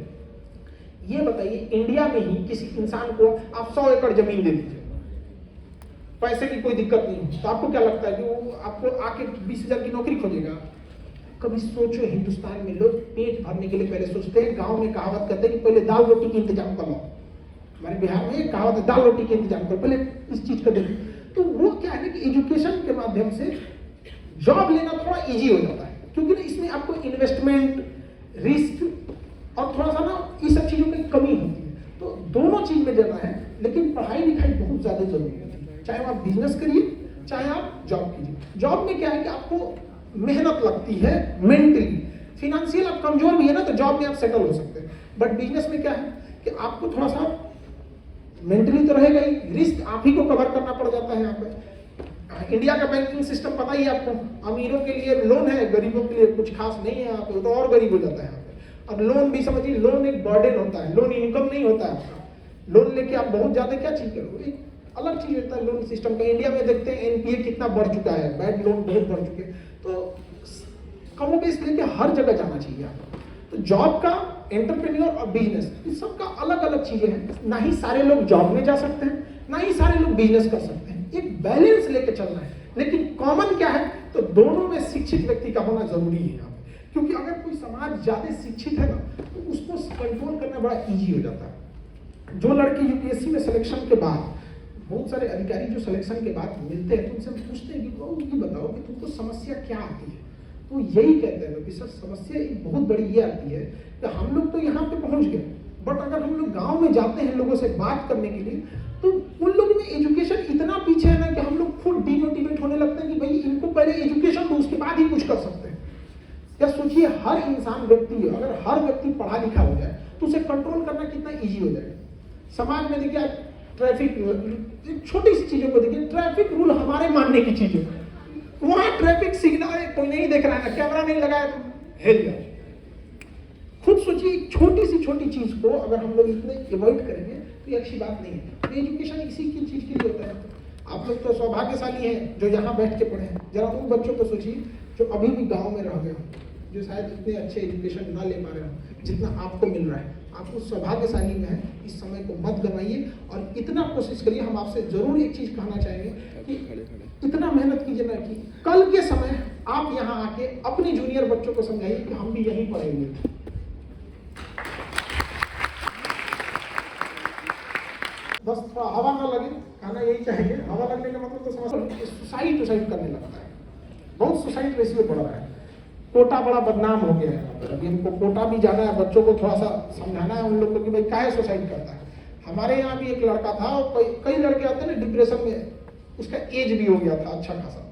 ये बताइए, इंडिया में ही किसी इंसान को आप 100 एकड़ जमीन दे दीजिए, पैसे की कोई दिक्कत नहीं, तो आपको क्या लगता है कि वो आपको आके 20,000 की नौकरी खोजेगा? कभी सोचो, हिंदुस्तान में लोग पेट भरने के लिए पहले सोचते हैं। गांव में कहावत करते हैं कि पहले दाल रोटी का इंतजाम कर लो। हमारे बिहार में एक कहावत है, दाल रोटी का इंतजाम करो, पहले इस चीज का देखो। तो वो क्या है ना कि एजुकेशन के माध्यम से जॉब लेना थोड़ा इजी हो जाता है, क्योंकि ना इसमें आपको इन्वेस्टमेंट, रिस्क और थोड़ा सा ना ये सब चीजों की कमी होती है। तो दोनों चीज में जाना है, लेकिन पढ़ाई लिखाई बहुत ज्यादा जरूरी है। चाहे आप बिजनेस करिए, चाहे आप जॉब कीजिए। जॉब में क्या है कि आपको मेहनत लगती है, मेंटली, फिनेंशियल आप कमजोर भी है ना, तो जॉब में आप सेटल हो सकते हैं। बट बिजनेस में क्या है कि आपको थोड़ा सा मेंटली तो रहेगा ही, रिस्क आप ही को कवर करना पड़ जाता है। यहाँ पे इंडिया का बैंकिंग सिस्टम पता ही है आपको, अमीरों के लिए लोन है, गरीबों के लिए कुछ खास नहीं है। यहाँ पे तो और गरीब हो जाता है यहाँ पे। और लोन भी समझिए, लोन एक बर्डन होता है, लोन इनकम नहीं होता है आपका। लोन लेके आप बहुत ज्यादा क्या चीज करोगे, एक अलग चीज होता है लोन सिस्टम का। इंडिया में देखते हैं एनपीए कितना बढ़ चुका है, बैड लोन बहुत बढ़ चुके हैं। तो कमोबेश लेके हर जगह जाना चाहिए आपको। तो जॉब का, एंटरप्रेन्योर और बिजनेस, इस सब का अलग अलग चीजें हैं। ना ही सारे लोग जॉब में जा सकते हैं, ना ही सारे लोग बिजनेस कर सकते हैं। एक बैलेंस लेके चलना है। लेकिन कॉमन क्या है, तो दोनों में शिक्षित व्यक्ति का होना जरूरी है यहाँ पे। क्योंकि अगर कोई समाज ज्यादा शिक्षित है ना, तो उसको कंट्रोल करना बड़ा इजी हो जाता है। जो लड़के यूपीएससी में सिलेक्शन के बाद, बहुत सारे अधिकारी जो सिलेक्शन के बाद मिलते हैं तो उनसे पूछते हैं कि ये बताओ कि तुमको समस्या क्या आती है। तो यही कहते हैं कि सर समस्या एक बहुत बड़ी ये आती है कि हम लोग तो यहाँ पे पहुंच गए, बट अगर हम लोग गांव में जाते हैं लोगों से बात करने के लिए, तो उन लोगों में एजुकेशन इतना पीछे है ना कि हम लोग खुद डिमोटिवेट होने लगते हैं कि भाई इनको पहले एजुकेशन दो, उसके बाद ही कुछ कर सकते हैं। या सोचिए, हर इंसान व्यक्ति, अगर हर व्यक्ति पढ़ा लिखा हो जाए तो उसे कंट्रोल करना कितना ईजी हो जाएगा। समाज में देखिए, ट्रैफिक, छोटी सी चीजों को देखिए, ट्रैफिक रूल हमारे मानने की चीज है। वहां ट्रैफिक सिग्नल कोई नहीं देख रहा है ना, कैमरा नहीं लगाया तो हिल जाए। खुद सोचिए, छोटी सी छोटी चीज को अगर हम लोग इतने अवॉइड करेंगे तो ये अच्छी बात नहीं है। तो एजुकेशन इसी की चीज के लिए होता है। आप लोग तो सौभाग्यशाली हैं जो यहाँ बैठ के पढ़े हैं। जरा उन बच्चों को सोचिए जो अभी भी गाँव में रह गए हो, जो शायद इतने अच्छे एजुकेशन ना ले पा रहे हो जितना आपको मिल रहा है। आप उस सौभाग्यशाली में है, इस समय को मत गंवाइए और इतना कोशिश करिए। हम आपसे जरूर एक चीज कहना चाहेंगे कि इतना मेहनत कीजिए ना कि कल के समय आप यहाँ आके अपने जूनियर बच्चों को समझाइए कि हम भी यहीं पढ़े हुए थे। बस थोड़ा हवा ना लगे, कहना यही चाहिए। हवा लगने का मतलब तो समझ, सुसाइड करने लगता है। बहुत सुसाइड रेशियो बढ़ रहा है। कोटा बड़ा बदनाम हो गया है। अभी हमको कोटा भी जाना है, बच्चों को थोड़ा सा समझाना है उन लोगों को कि भाई काहे सुसाइड करता है। हमारे यहाँ भी एक लड़का था, और कई लड़के आते हैं ना डिप्रेशन में, उसका एज भी हो गया था अच्छा खासा,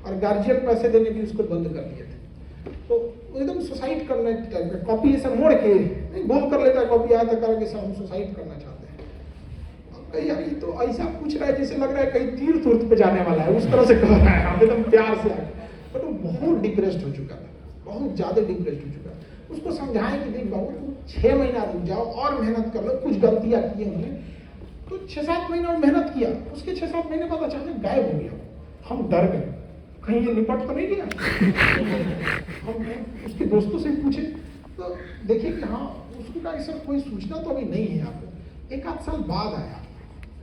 और गार्जियन पैसे देने भी उसको बंद कर दिए थे। तो एकदम सुसाइड करने टाइप का, कॉपी ऐसा मोड़ के नहीं गोल कर लेता है, कॉपी आया था करके हम सुसाइड करना चाहते हैं। अब यार ये तो ऐसा पूछ रहा है जैसे लग रहा है कहीं तीर्थ उर्थ पे जाने वाला है, उस तरह से कह रहा है, हम एकदम प्यार से। बट वो बहुत डिप्रेस्ड हो चुका था, बहुत ज्यादा डिप्रेस्ड हो चुका है। उसको समझाएं कि देख बाबू तुम 6 महीना रुक जाओ और मेहनत कर लो, कुछ गलतियां की हमने तो 6-7 महीना मेहनत किया, उसके 6-7 महीने बाद अचानक गायब हो गया। हम डर गए, कहीं ये निपट तो नहीं गया। हम उसके दोस्तों से पूछे तो देखे कि हाँ उसको का ऐसा कोई सूचना तो अभी नहीं है यहाँ पे। 1-8 साल बाद आया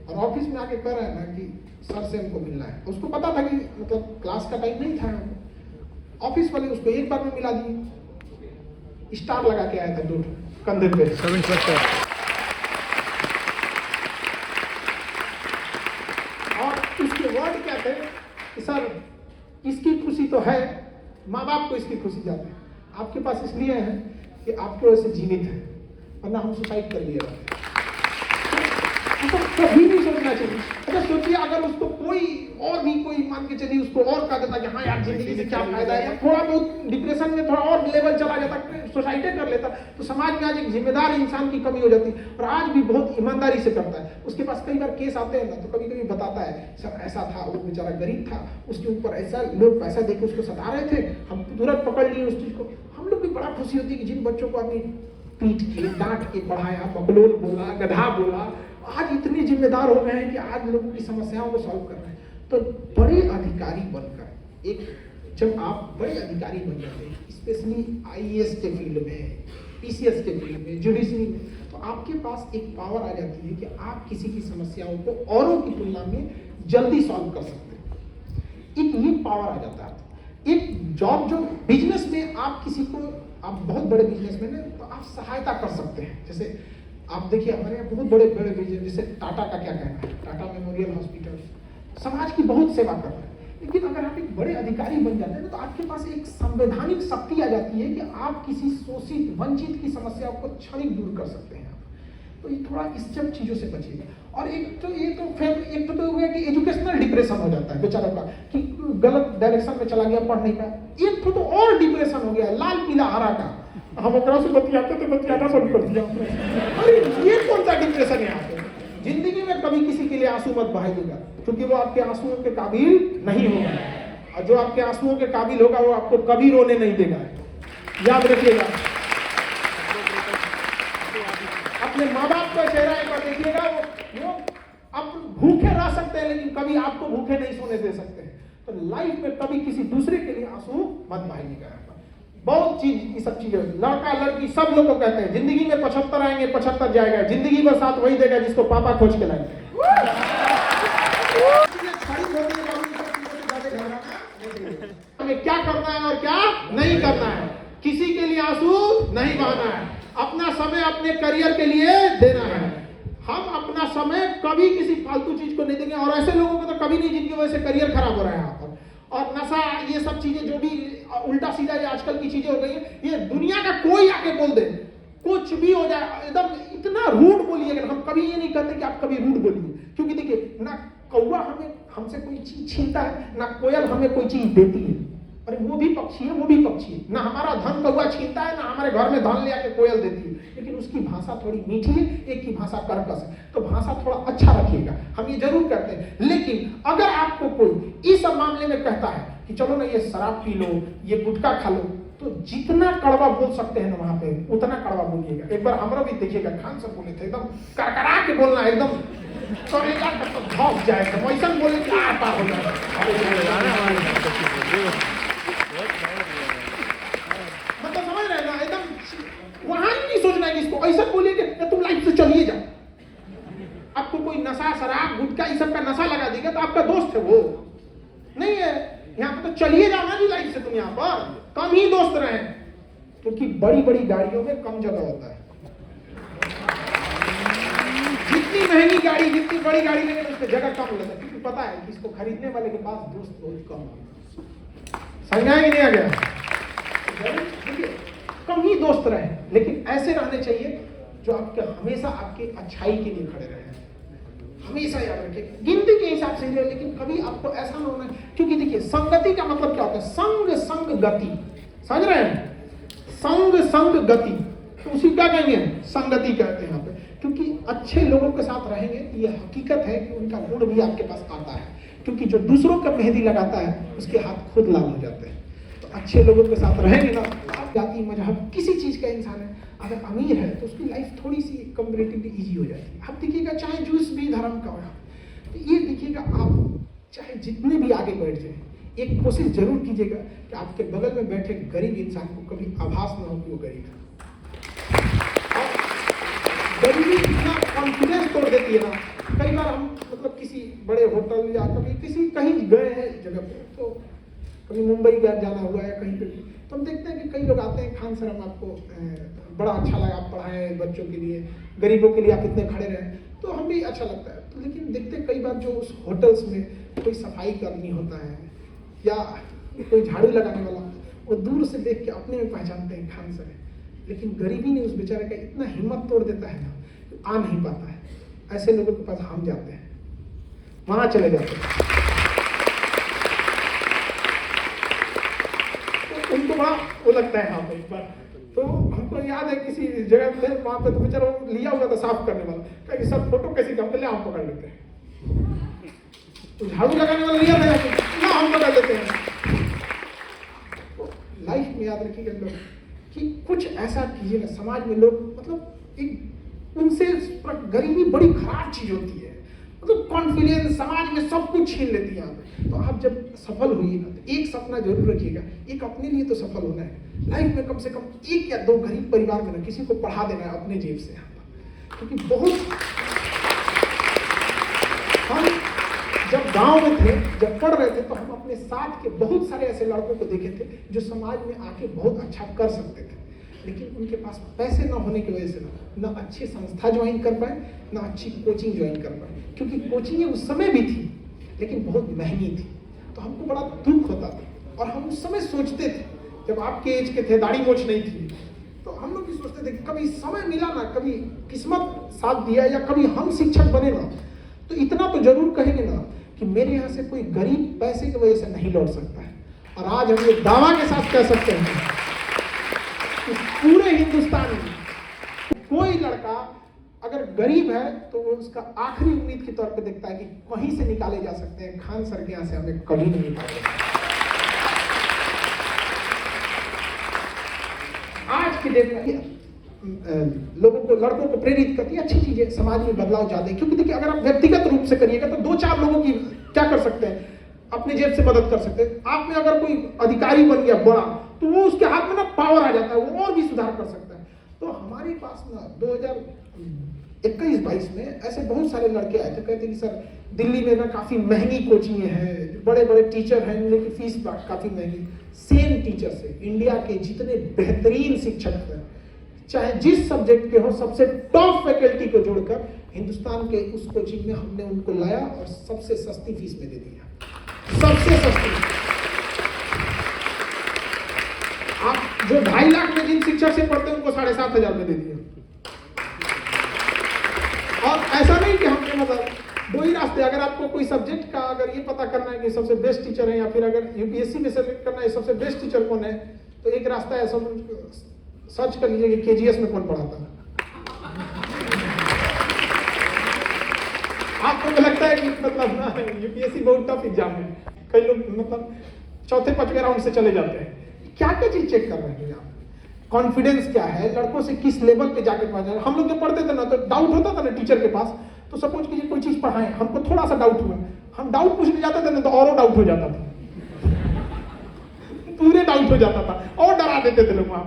और ऑफिस में आके कह रहा है ना कि सर से हमको मिलना है। उसको पता था कि मतलब क्लास का टाइम नहीं था, ऑफिस वाले उसको एक बार में मिला दिए, स्टार लगा के आया था 2 कंधे पे। और उसके वर्ड क्या थे कि सर इसकी खुशी तो है, माँ बाप को इसकी खुशी जाती है, आपके पास इसलिए है कि आपके वजह से जीवित है, वरना हम सुसाइड कर लिए रहते। तो कभी नहीं सोचना चाहिए। अगर सोचिए अगर उसको कोई और भी कोई मान के चलिए उसको और कह देता कि हाँ यार जिंदगी से क्या फायदा है, थोड़ा बहुत डिप्रेशन में थोड़ा और लेवल चला जाता, सुसाइड कर लेता, तो समाज में आज एक जिम्मेदार इंसान की कमी हो जाती। और आज भी बहुत ईमानदारी से करता है। उसके पास कई बार केस आते हैं ना, तो कभी कभी बताता है सर ऐसा था, वो बेचारा गरीब था, उसके ऊपर ऐसा लोग पैसा देके उसको सता रहे थे, हम तुरंत पकड़ लिए उस चीज को। हम लोग भी बड़ा खुशी होती है कि जिन बच्चों को अपनी पीट के डांट के पढ़ाया, बकलोल बोला, गधा बोला, आज इतने जिम्मेदार हो गए हैं कि आज लोगों की समस्याओं को सॉल्व कर रहे हैं। तो बड़े अधिकारी बनकर एक जब आप बड़े अधिकारी बन जाते हैं, स्पेशली आईएएस के फील्ड में, पीसीएस के फील्ड में, जुडिशरी में, तो आपके पास एक पावर आ जाती है कि आप किसी की समस्याओं को औरों की तुलना में जल्दी सॉल्व कर सकते हैं। एक ये पावर आ जाता है। एक जॉब जो बिजनेस में आप किसी को, आप बहुत बड़े बिजनेसमैन हैं तो आप सहायता कर सकते हैं। जैसे आप देखिए हमारे यहाँ बहुत बड़े बड़े बिजनेस, जैसे टाटा का क्या कहना है, टाटा मेमोरियल हॉस्पिटल समाज की बहुत सेवा कर रहे हैं। लेकिन अगर आप एक बड़े अधिकारी बन जाते हैं तो आपके पास एक संवैधानिक शक्ति आ जाती है कि आप किसी शोषित वंचित की समस्याओं को क्षणिक दूर कर सकते हैं। तो ये थोड़ा इस सब चीजों से बचिएगा। और एक तो ये तो फिर एक तो हो गया कि एजुकेशनल डिप्रेशन हो जाता है बेचारा का, कि गलत डायरेक्शन में चला गया, पढ़ नहीं पाया। एक तो और डिप्रेशन हो गया लाल पीला हरा का, हम अपना से बतियाते तो बतियाना बंद कर दिया। अरे ये कौन सा डिप्रेशन है आपको? जिंदगी में कभी किसी के लिए आंसू मत बहाइएगा, क्योंकि वो आपके आंसुओं के काबिल नहीं होगा, और जो आपके आंसुओं के काबिल होगा वो आपको कभी रोने नहीं देगा। याद रखिएगा। अपने माँ बाप का चेहरा एक बार देखिएगा, वो आप भूखे रह सकते हैं लेकिन कभी आपको भूखे नहीं सोने दे सकते हैं। तो लाइफ में कभी किसी दूसरे के लिए आंसू मत बहाइएगा। बहुत चीज की सब चीजें, लड़का लड़की सब लोग को कहते हैं जिंदगी में 75 आएंगे 75 जाएगा, जिंदगी भर साथ वही देगा जिसको पापा खोज के लाएंगे। हमें क्या करना है और क्या नहीं करना है, किसी के लिए आंसू नहीं बहाना है, अपना समय अपने करियर के लिए देना है। हम अपना समय कभी किसी फालतू चीज को नहीं देंगे, और ऐसे लोगों को तो कभी नहीं जिनकी वजह से करियर खराब हो रहा है यहाँ पर। और नशा, ये सब चीजें जो भी उल्टा सीधा ये आजकल की चीजें हो गई है, ये दुनिया का कोई आके बोल दे, कुछ भी हो जाए, एकदम इतना रूड बोलिएगा। हम कभी ये नहीं कहते कि आप कभी रूड बोलिए, क्योंकि देखिए ना कौवा हमें हमसे कोई चीज छीनता है, ना कोयल हमें कोई चीज देती है। अरे वो भी पक्षी है, वो भी पक्षी है। ना हमारा धन कौवा छीनता है, ना हमारे घर में धन ले आके कोयल देती है, लेकिन उसकी भाषा थोड़ी मीठी है, एक की भाषा कर्कश है। तो भाषा थोड़ा अच्छा रखिएगा, हम ये जरूर करते हैं। लेकिन अगर आपको कोई इस मामले में कहता है कि चलो ना ये शराब पी लो, ये गुटखा खा लो, तो जितना कड़वा बोल सकते हैं ना वहां पे उतना कड़वा बोलिएगा। एक बार हमरा भी देखिएगा, खान साहब बोले थे एकदम करकरा के बोलना, एकदम करेगा तो धौस जाएगा, वैसा बोले कि आता हो जाएगा। मतलब समझ रहे ना, एकदम वहां ही नहीं सोचना है कि इसको ऐसा बोलिए कि तुम लाइफ से चलिए जाओ। आपको कोई नशा शराब गुटखा इस सब का नशा लगा देगा तो आपका दोस्त है वो नहीं है। यहाँ पे तो चलिए जाना जी लाइफ से, तुम यहाँ पर कम ही दोस्त रहे, क्योंकि बड़ी बड़ी गाड़ियों में कम जगह होता है। जितनी महंगी गाड़ी, जितनी बड़ी गाड़ी लेंगे उस पर जगह कम होता है, क्योंकि पता है कि इसको खरीदने वाले के पास दोस्त बहुत कम है। समझा ही नहीं आ गया? कम ही दोस्त रहे, लेकिन ऐसे रहने चाहिए जो आपके हमेशा आपके अच्छाई के लिए खड़े रहे। हमेशा याद रखिए, गिनती के हिसाब से ले, लेकिन कभी आपको ऐसा ना होना, क्योंकि देखिए संगति का मतलब क्या होता है, संग संग गति, समझ रहे हैं, संग संग गति, तो उसी क्या कहेंगे, संगति कहते हैं यहाँ पे, क्योंकि अच्छे लोगों के साथ रहेंगे, ये हकीकत है कि उनका गुण भी आपके पास आता है, क्योंकि जो दूसरों का मेहंदी लगाता है उसके हाथ खुद लाल हो जाते हैं। तो अच्छे लोगों के साथ रहेंगे ना, आप जाति मजहब किसी चीज का इंसान है, अगर अमीर है तो उसकी लाइफ थोड़ी सी कंपैरेटिवली इजी हो जाती है। आप देखिएगा चाहे जूस भी धर्म का हो, तो ये देखिएगा आप चाहे जितने भी आगे बढ़ जाए, एक कोशिश जरूर कीजिएगा कि आपके बगल में बैठे गरीब इंसान को कभी आभास ना हो कि वो गरीब है। गरीबी इतना कॉन्फिडेंस तोड़ देती है ना, कई बार हम मतलब किसी बड़े होटल या कभी किसी कहीं गए हैं जगह पे, तो कभी मुंबई जाना हुआ है कहीं पे भी, तो हम देखते हैं कि कई लोग आते हैं, खान सर हम आपको बड़ा अच्छा लगा, आप पढ़ाएं बच्चों के लिए, गरीबों के लिए आप इतने खड़े रहें, तो हम भी अच्छा लगता है। तो लेकिन देखते कई बार जो उस होटल्स में कोई सफाई करनी होता है या कोई झाड़ू लगाने वाला, वो दूर से देख के अपने में पहचानते हैं खान सर है, लेकिन गरीबी ने उस बेचारे का इतना हिम्मत तोड़ देता है ना, आ नहीं पाता है। ऐसे लोगों के पास हम जाते हैं, वहां चले जाते हैं, तो उनको बड़ा वो लगता है। हाँ भाई, एक बार तो हमको याद है किसी जगह पे, वहां पे तो बेचारा लिया हुआ था साफ करने वाला, कहा सर फोटो कैसे, हम पहले हम पकड़ लेते हैं, तो झाड़ू लगाने वाला लिया था ना, हम पकड़ लेते हैं। तो लाइफ में याद रखिएगा लोग कि कुछ ऐसा कीजिएगा, समाज में लोग मतलब एक उनसे, गरीबी बड़ी खराब चीज होती है, मतलब कॉन्फिडेंस समाज में सब कुछ छीन लेती है। तो आप जब सफल होइए ना, तो एक सपना जरूर रखिएगा, एक अपने लिए तो सफल होना है लाइफ में, कम से कम 1 या 2 गरीब परिवार में ना किसी को पढ़ा देना है अपने जेब से, क्योंकि बहुत, हम जब गांव में थे, जब पढ़ रहे थे, तो हम अपने साथ के बहुत सारे ऐसे लड़कों को देखे थे जो समाज में आके बहुत अच्छा कर सकते थे, लेकिन उनके पास पैसे ना होने की वजह से ना अच्छी संस्था ज्वाइन कर पाए, ना अच्छी कोचिंग ज्वाइन कर पाए, क्योंकि कोचिंग उस समय भी थी लेकिन बहुत महंगी थी। तो हमको बड़ा दुख होता था, और हम उस समय सोचते थे, जब आपके एज के थे, दाढ़ी मोछ नहीं थी, तो हम लोग भी सोचते थे कि कभी समय मिला ना, कभी किस्मत साथ दिया, या कभी हम शिक्षक बने ना, तो इतना तो जरूर कहेंगे ना कि मेरे यहाँ से कोई गरीब पैसे की वजह से नहीं लौट सकता है। और आज हम ये दावा के साथ कह सकते हैं कि पूरे हिंदुस्तान में कोई लड़का अगर गरीब है तो वो उसका आखिरी उम्मीद के तौर पे देखता है कि कहीं से निकाले जा सकते हैं, खान सर के यहाँ से हमें कभी नहीं निकाले। आज की डेट में लोगों को, लड़कों को प्रेरित करती है, अच्छी चीजें, समाज में बदलाव ज्यादा है, क्योंकि देखिए अगर आप व्यक्तिगत रूप से करिएगा तो 2-4 लोगों की क्या कर सकते हैं, अपने जेब से मदद कर सकते हैं। आप में अगर कोई अधिकारी बन गया बड़ा, तो वो उसके हाथ में ना पावर आ जाता है, वो और भी सुधार कर सकता है। तो हमारे पास ना 2021-22 में ऐसे बहुत सारे लड़के आए थे, कहते कि सर दिल्ली में ना काफी महंगी कोचिंग है, बड़े बड़े टीचर हैं, उनकी फीस काफी महंगी, सेम टीचर से इंडिया के जितने बेहतरीन शिक्षक हैं, चाहे जिस सब्जेक्ट के हो, सबसे टॉप फैकल्टी को जोड़कर हिंदुस्तान के उस कोचिंग में हमने उनको लाया और सबसे सस्ती फीस में दे दिया, सबसे सस्ती। आप जो 2.5 लाख में जिन शिक्षक से पढ़ते हैं उनको 7,500 में दे दिया। और ऐसा नहीं कि हमने मतलब 2 ही रास्ते, अगर आपको कोई सब्जेक्ट का अगर ये पता करना है कि सबसे बेस्ट टीचर है, या फिर अगर यूपीएससी में सेलेक्ट करना है सबसे बेस्ट टीचर कौन है, तो एक रास्ता है, सब सर्च कर लीजिए कि केजीएस में कौन पढ़ाता है। आपको तो लगता है कि मतलब ना यूपीएससी बहुत टफ एग्जाम है, कई लोग मतलब 4थे-5वें राउंड से चले जाते हैं। क्या क्या चीज चेक कर रहे हैं आप, कॉन्फिडेंस क्या है, लड़कों से किस लेवल पे जाके पहुंच रहे हैं। हम लोग जब पढ़ते थे ना, तो डाउट होता था ना टीचर के पास, तो सपोज कीजिए कोई चीज पढ़ाएं, हमको थोड़ा सा डाउट हुआ, हम डाउट पूछने जाते थे ना तो और डाउट हो जाता था, पूरे डाउट हो जाता था, और डरा देते थे लोग। वहां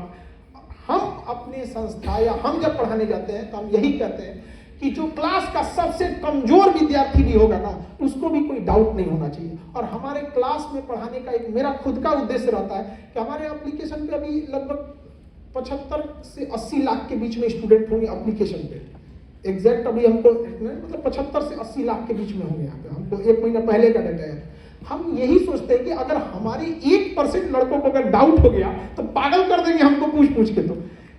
हम अपने संस्था या हम जब पढ़ाने जाते हैं तो हम यही कहते हैं कि जो क्लास का सबसे कमजोर विद्यार्थी भी होगा ना, उसको भी कोई डाउट नहीं होना चाहिए। और हमारे क्लास में पढ़ाने का एक मेरा खुद का उद्देश्य रहता है कि हमारे एप्लीकेशन पे अभी लगभग 75 से 80 लाख के बीच में स्टूडेंट होंगे एप्लीकेशन पे, एग्जैक्ट अभी हमको मतलब 75 से 80 लाख के बीच में होंगे यहाँ पे, हमको 1 महीना पहले का डाटा है। हम यही सोचते हैं कि अगर हमारे 1% लड़कों को अगर डाउट हो गया तो पागल कर देंगे हमको पूछ पूछ के। तो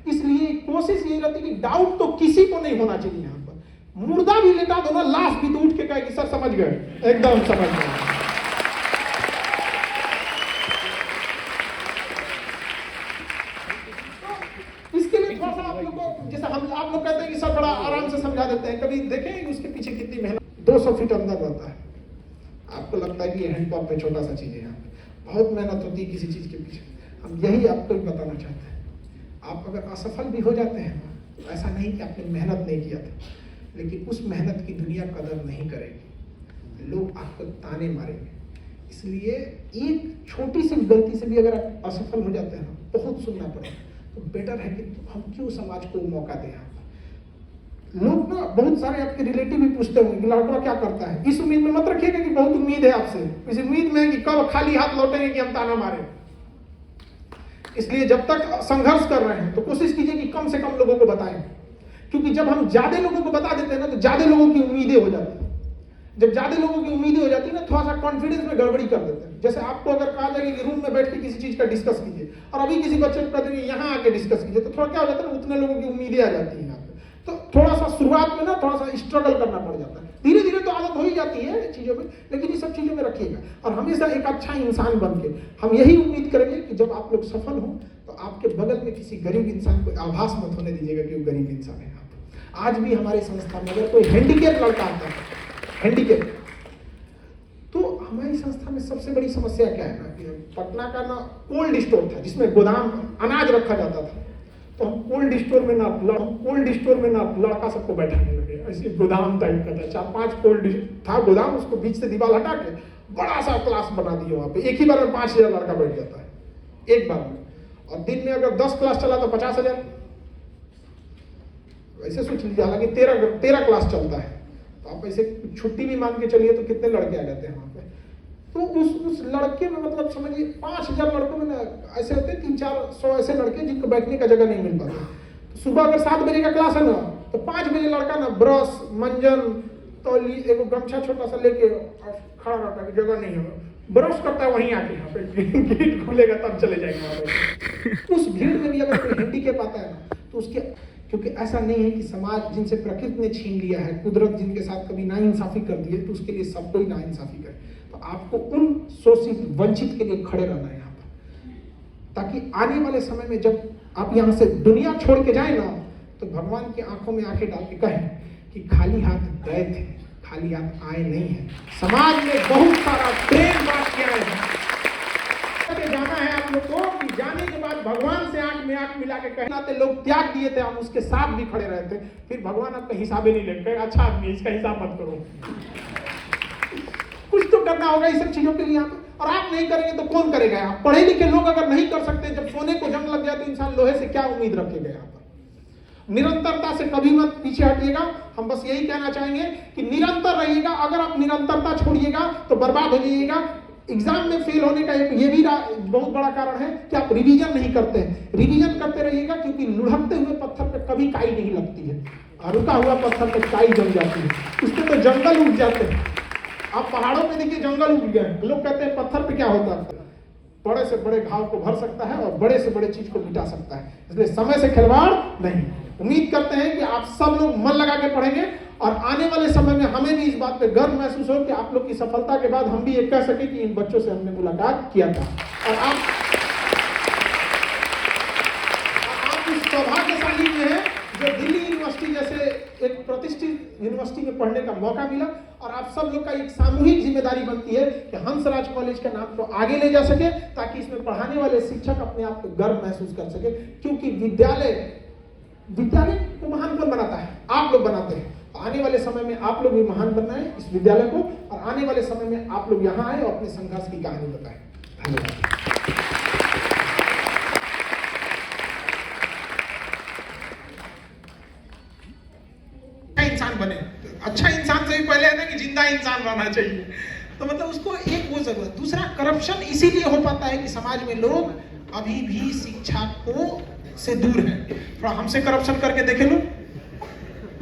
इसलिए कोशिश यही रहती है कि डाउट तो किसी को नहीं होना चाहिए यहाँ पर, मुर्दा भी लेटा दो ना, लाश भी तो उठ के कहेगी सर समझ गए, एकदम समझ गए। इसके लिए थोड़ा सा आप लोग को, जैसे हम आप लोग कहते हैं कि सर बड़ा आराम से समझा देते हैं, कभी देखें उसके पीछे कितनी मेहनत। 200 फीट अंदर रहता है, आपको लगता है कि ये हैंडपंप में छोटा सा चीज है, यहाँ पे बहुत मेहनत होती है किसी चीज के पीछे। हम यही आपको बताना चाहते हैं, आप अगर असफल भी हो जाते हैं तो ऐसा नहीं कि आपने मेहनत नहीं किया था, लेकिन उस मेहनत की दुनिया कदर नहीं करेगी, लोग आपको ताने मारेंगे। इसलिए एक छोटी सी गलती से भी अगर आप असफल हो जाते हैं ना, बहुत सुनना पड़ेगा, तो बेटर है कि हम क्यों समाज को मौका दें। लोग ना बहुत सारे आपके रिलेटिव भी पूछते होंगे कि लड़का क्या करता है, इस उम्मीद में मत रखिएगा कि बहुत उम्मीद है आपसे, इस उम्मीद में कि कब खाली हाथ लौटेंगे कि हम ताना मारे। इसलिए जब तक संघर्ष कर रहे हैं तो कोशिश कीजिए कि कम से कम लोगों को बताएं, क्योंकि जब हम ज्यादा लोगों को बता देते हैं ना तो ज्यादा लोगों की उम्मीदें हो जाती है। जब ज्यादा लोगों की उम्मीदें हो जाती है ना, थोड़ा सा कॉन्फिडेंस में गड़बड़ी कर देते हैं। जैसे आपको अगर कहा जाए कि रूम में बैठ के किसी चीज का डिस्कस कीजिए और अभी किसी बच्चे को कहते हैं यहाँ आके डिस्कस कीजिए, तो थोड़ा क्या हो जाता है ना, उतने लोगों की उम्मीदें आ जाती है यहाँ पे। तो थोड़ा सा शुरुआत में ना थोड़ा सा स्ट्रगल करना पड़ जाता है, धीरे धीरे तो आदत हो ही जाती है चीजों में, लेकिन ये सब चीजों में रखिएगा और हमेशा एक अच्छा इंसान बन के हम यही उम्मीद करेंगे कि जब आप लोग सफल हो तो आपके बगल में किसी गरीब इंसान को आभास मत होने दीजिएगा कि वो गरीब इंसान है। आज भी हमारी संस्था में अगर कोई हैंडीकैप लड़का आता है, हैंडीकैप, तो हमारी संस्था में सबसे बड़ी समस्या क्या है ना, कि पटना का ना कोल्ड स्टोर था जिसमें गोदाम अनाज रखा जाता था, तो हम कोल्ड स्टोर में ना लड़का सबको बैठाने लगे, ऐसे गोदाम टाइप का था, 4-5 कोल्ड था गोदाम, उसको बीच से दीवार हटा के बड़ा सा क्लास बना दिया वहाँ पे। एक ही बार में 5000 लड़का बैठ जाता है एक बार में, और दिन में अगर 10 क्लास चला तो 50,000। ऐसे सोच लीजिए, हालांकि 13 क्लास चलता है, तो आप ऐसे छुट्टी भी मान के चलिए तो कितने लड़के आ जाते हैं वहाँ पे। तो उस लड़के में मतलब समझिए 5000 लड़कों में ना ऐसे होते हैं 300-400 ऐसे लड़के जिनको बैठने का जगह नहीं मिल पाता। तो सुबह अगर 7 बजे का क्लास है ना, तो 5 बजे लड़का ना ब्रश, मंजन, तौली, एगो गमछा छोटा सा लेके खड़ा रहता है, जगह नहीं है, ब्रश करता है वहीं आके, यहाँ पे गेट खुलेगा तब चले जाएंगे वहाँ पे। उस भीड़ में भी अगर कोई हैंडीकैप आता है ना, तो उसके, क्योंकि ऐसा नहीं है कि समाज जिनसे प्रकृति ने छीन लिया है, कुदरत जिनके साथ कभी नाइंसाफी कर दी है, तो उसके लिए सबको ही नाइंसाफी करे। तो आपको उन शोषित वंचित के लिए खड़े रहना है यहाँ पर, ताकि आने वाले समय में जब आप यहाँ से दुनिया छोड़ के जाए ना, तो भगवान की आंखों में आंखें डाल के कहें कि खाली हाथ गए थे, खाली हाथ आए नहीं है। समाज में बहुत सारा प्रेम बांट के आए हैं। जाना है आप लोग को कि जाने के बाद भगवान से आंख में आंख मिला के कहनाते लोग त्याग दिए थे, हम उसके साथ भी खड़े रहे थे, फिर भगवान आपका हिसाब ही नहीं लेते, अच्छा आदमी है, इसका हिसाब मत करो। कुछ तो करना होगा इस सब चीजों के लिए यहाँ पे, और आप नहीं करेंगे तो कौन करेगा। आप पढ़े लिखे लोग अगर नहीं कर सकते, जब सोने को जंग लग जाए तो इंसान लोहे से क्या उम्मीद रखेगा। यहाँ पर निरंतरता से कभी मत पीछे हटिएगा। हम बस यही कहना चाहेंगे कि निरंतर रहिएगा। अगर आप निरंतरता छोड़िएगा तो बर्बाद हो जाइएगा। एग्जाम में फेल होने का एक ये भी बहुत बड़ा कारण है कि आप रिवीजन नहीं करते हैं। रिवीजन करते रहिएगा, क्योंकि लुढ़कते हुए पत्थर पे कभी काई नहीं लगती है, और रुका हुआ पत्थर पे काई जम जाती है, उसपे तो जंगल उग जाते हैं। आप पहाड़ों पे देखिए जंगल उग गए, लोग कहते हैं पत्थर पे क्या होता है, बड़े से बड़े घाव को भर सकता है और बड़े से बड़े चीज को मिटा सकता है। इसलिए समय से खिलवाड़ नहीं। उम्मीद करते हैं कि आप सब लोग मन लगा के पढ़ेंगे, और आने वाले समय में हमें भी इस बात पे गर्व महसूस हो कि आप लोग की सफलता के बाद हम भी ये कह सके कि इन बच्चों से हमने मुलाकात किया था। और आप इस सौभाग्यशाली में हैं जो दिल्ली यूनिवर्सिटी जैसे एक प्रतिष्ठित यूनिवर्सिटी में पढ़ने का मौका मिला, और आप सब लोग का एक सामूहिक जिम्मेदारी बनती है कि हंसराज कॉलेज के नाम को आगे ले जा सके, ताकि इसमें पढ़ाने वाले शिक्षक अपने आप को गर्व महसूस कर सके। क्योंकि विद्यालय को महान कौन बनाता है? आप लोग बनाते हैं। आने वाले समय में आप लोग भी महान बनना है इस विद्यालय को, और आने वाले समय में आप लोग यहाँ आए और अपने संघर्ष की कहानी बताएं। धन्यवाद। इंसान बने, अच्छा इंसान से भी पहले है ना कि जिंदा इंसान रहना चाहिए। तो मतलब उसको एक वो जरूरत। दूसरा, करप्शन इसीलिए हो पाता है कि समाज में लोग अभी भी शिक्षा को से दूर है। थोड़ा हमसे करप्शन करके देखे लो,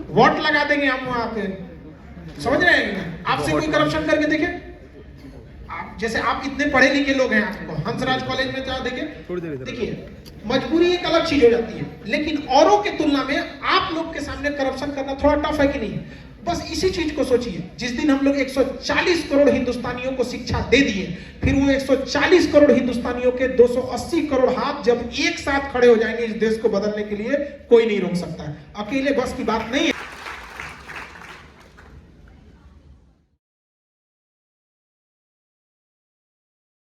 वोट लगा देंगे हम वहां पे, समझ रहे हैं? आपसे कोई करप्शन करके देखे, आप जैसे आप इतने पढ़े लिखे लोग हैं, आपको हंसराज कॉलेज में जाओ, देखिए मजबूरी एक अलग चीज हो जाती है, लेकिन औरों की तुलना में आप लोग के सामने करप्शन करना थोड़ा टफ है कि नहीं? बस इसी चीज को सोचिए, जिस दिन हम लोग 140 करोड़ हिंदुस्तानियों को शिक्षा दे दिए, फिर वो 140 करोड़ हिंदुस्तानियों के 280 करोड़ हाथ जब एक साथ खड़े हो जाएंगे इस देश को बदलने के लिए, कोई नहीं रोक सकता है। अकेले बस की बात नहीं है।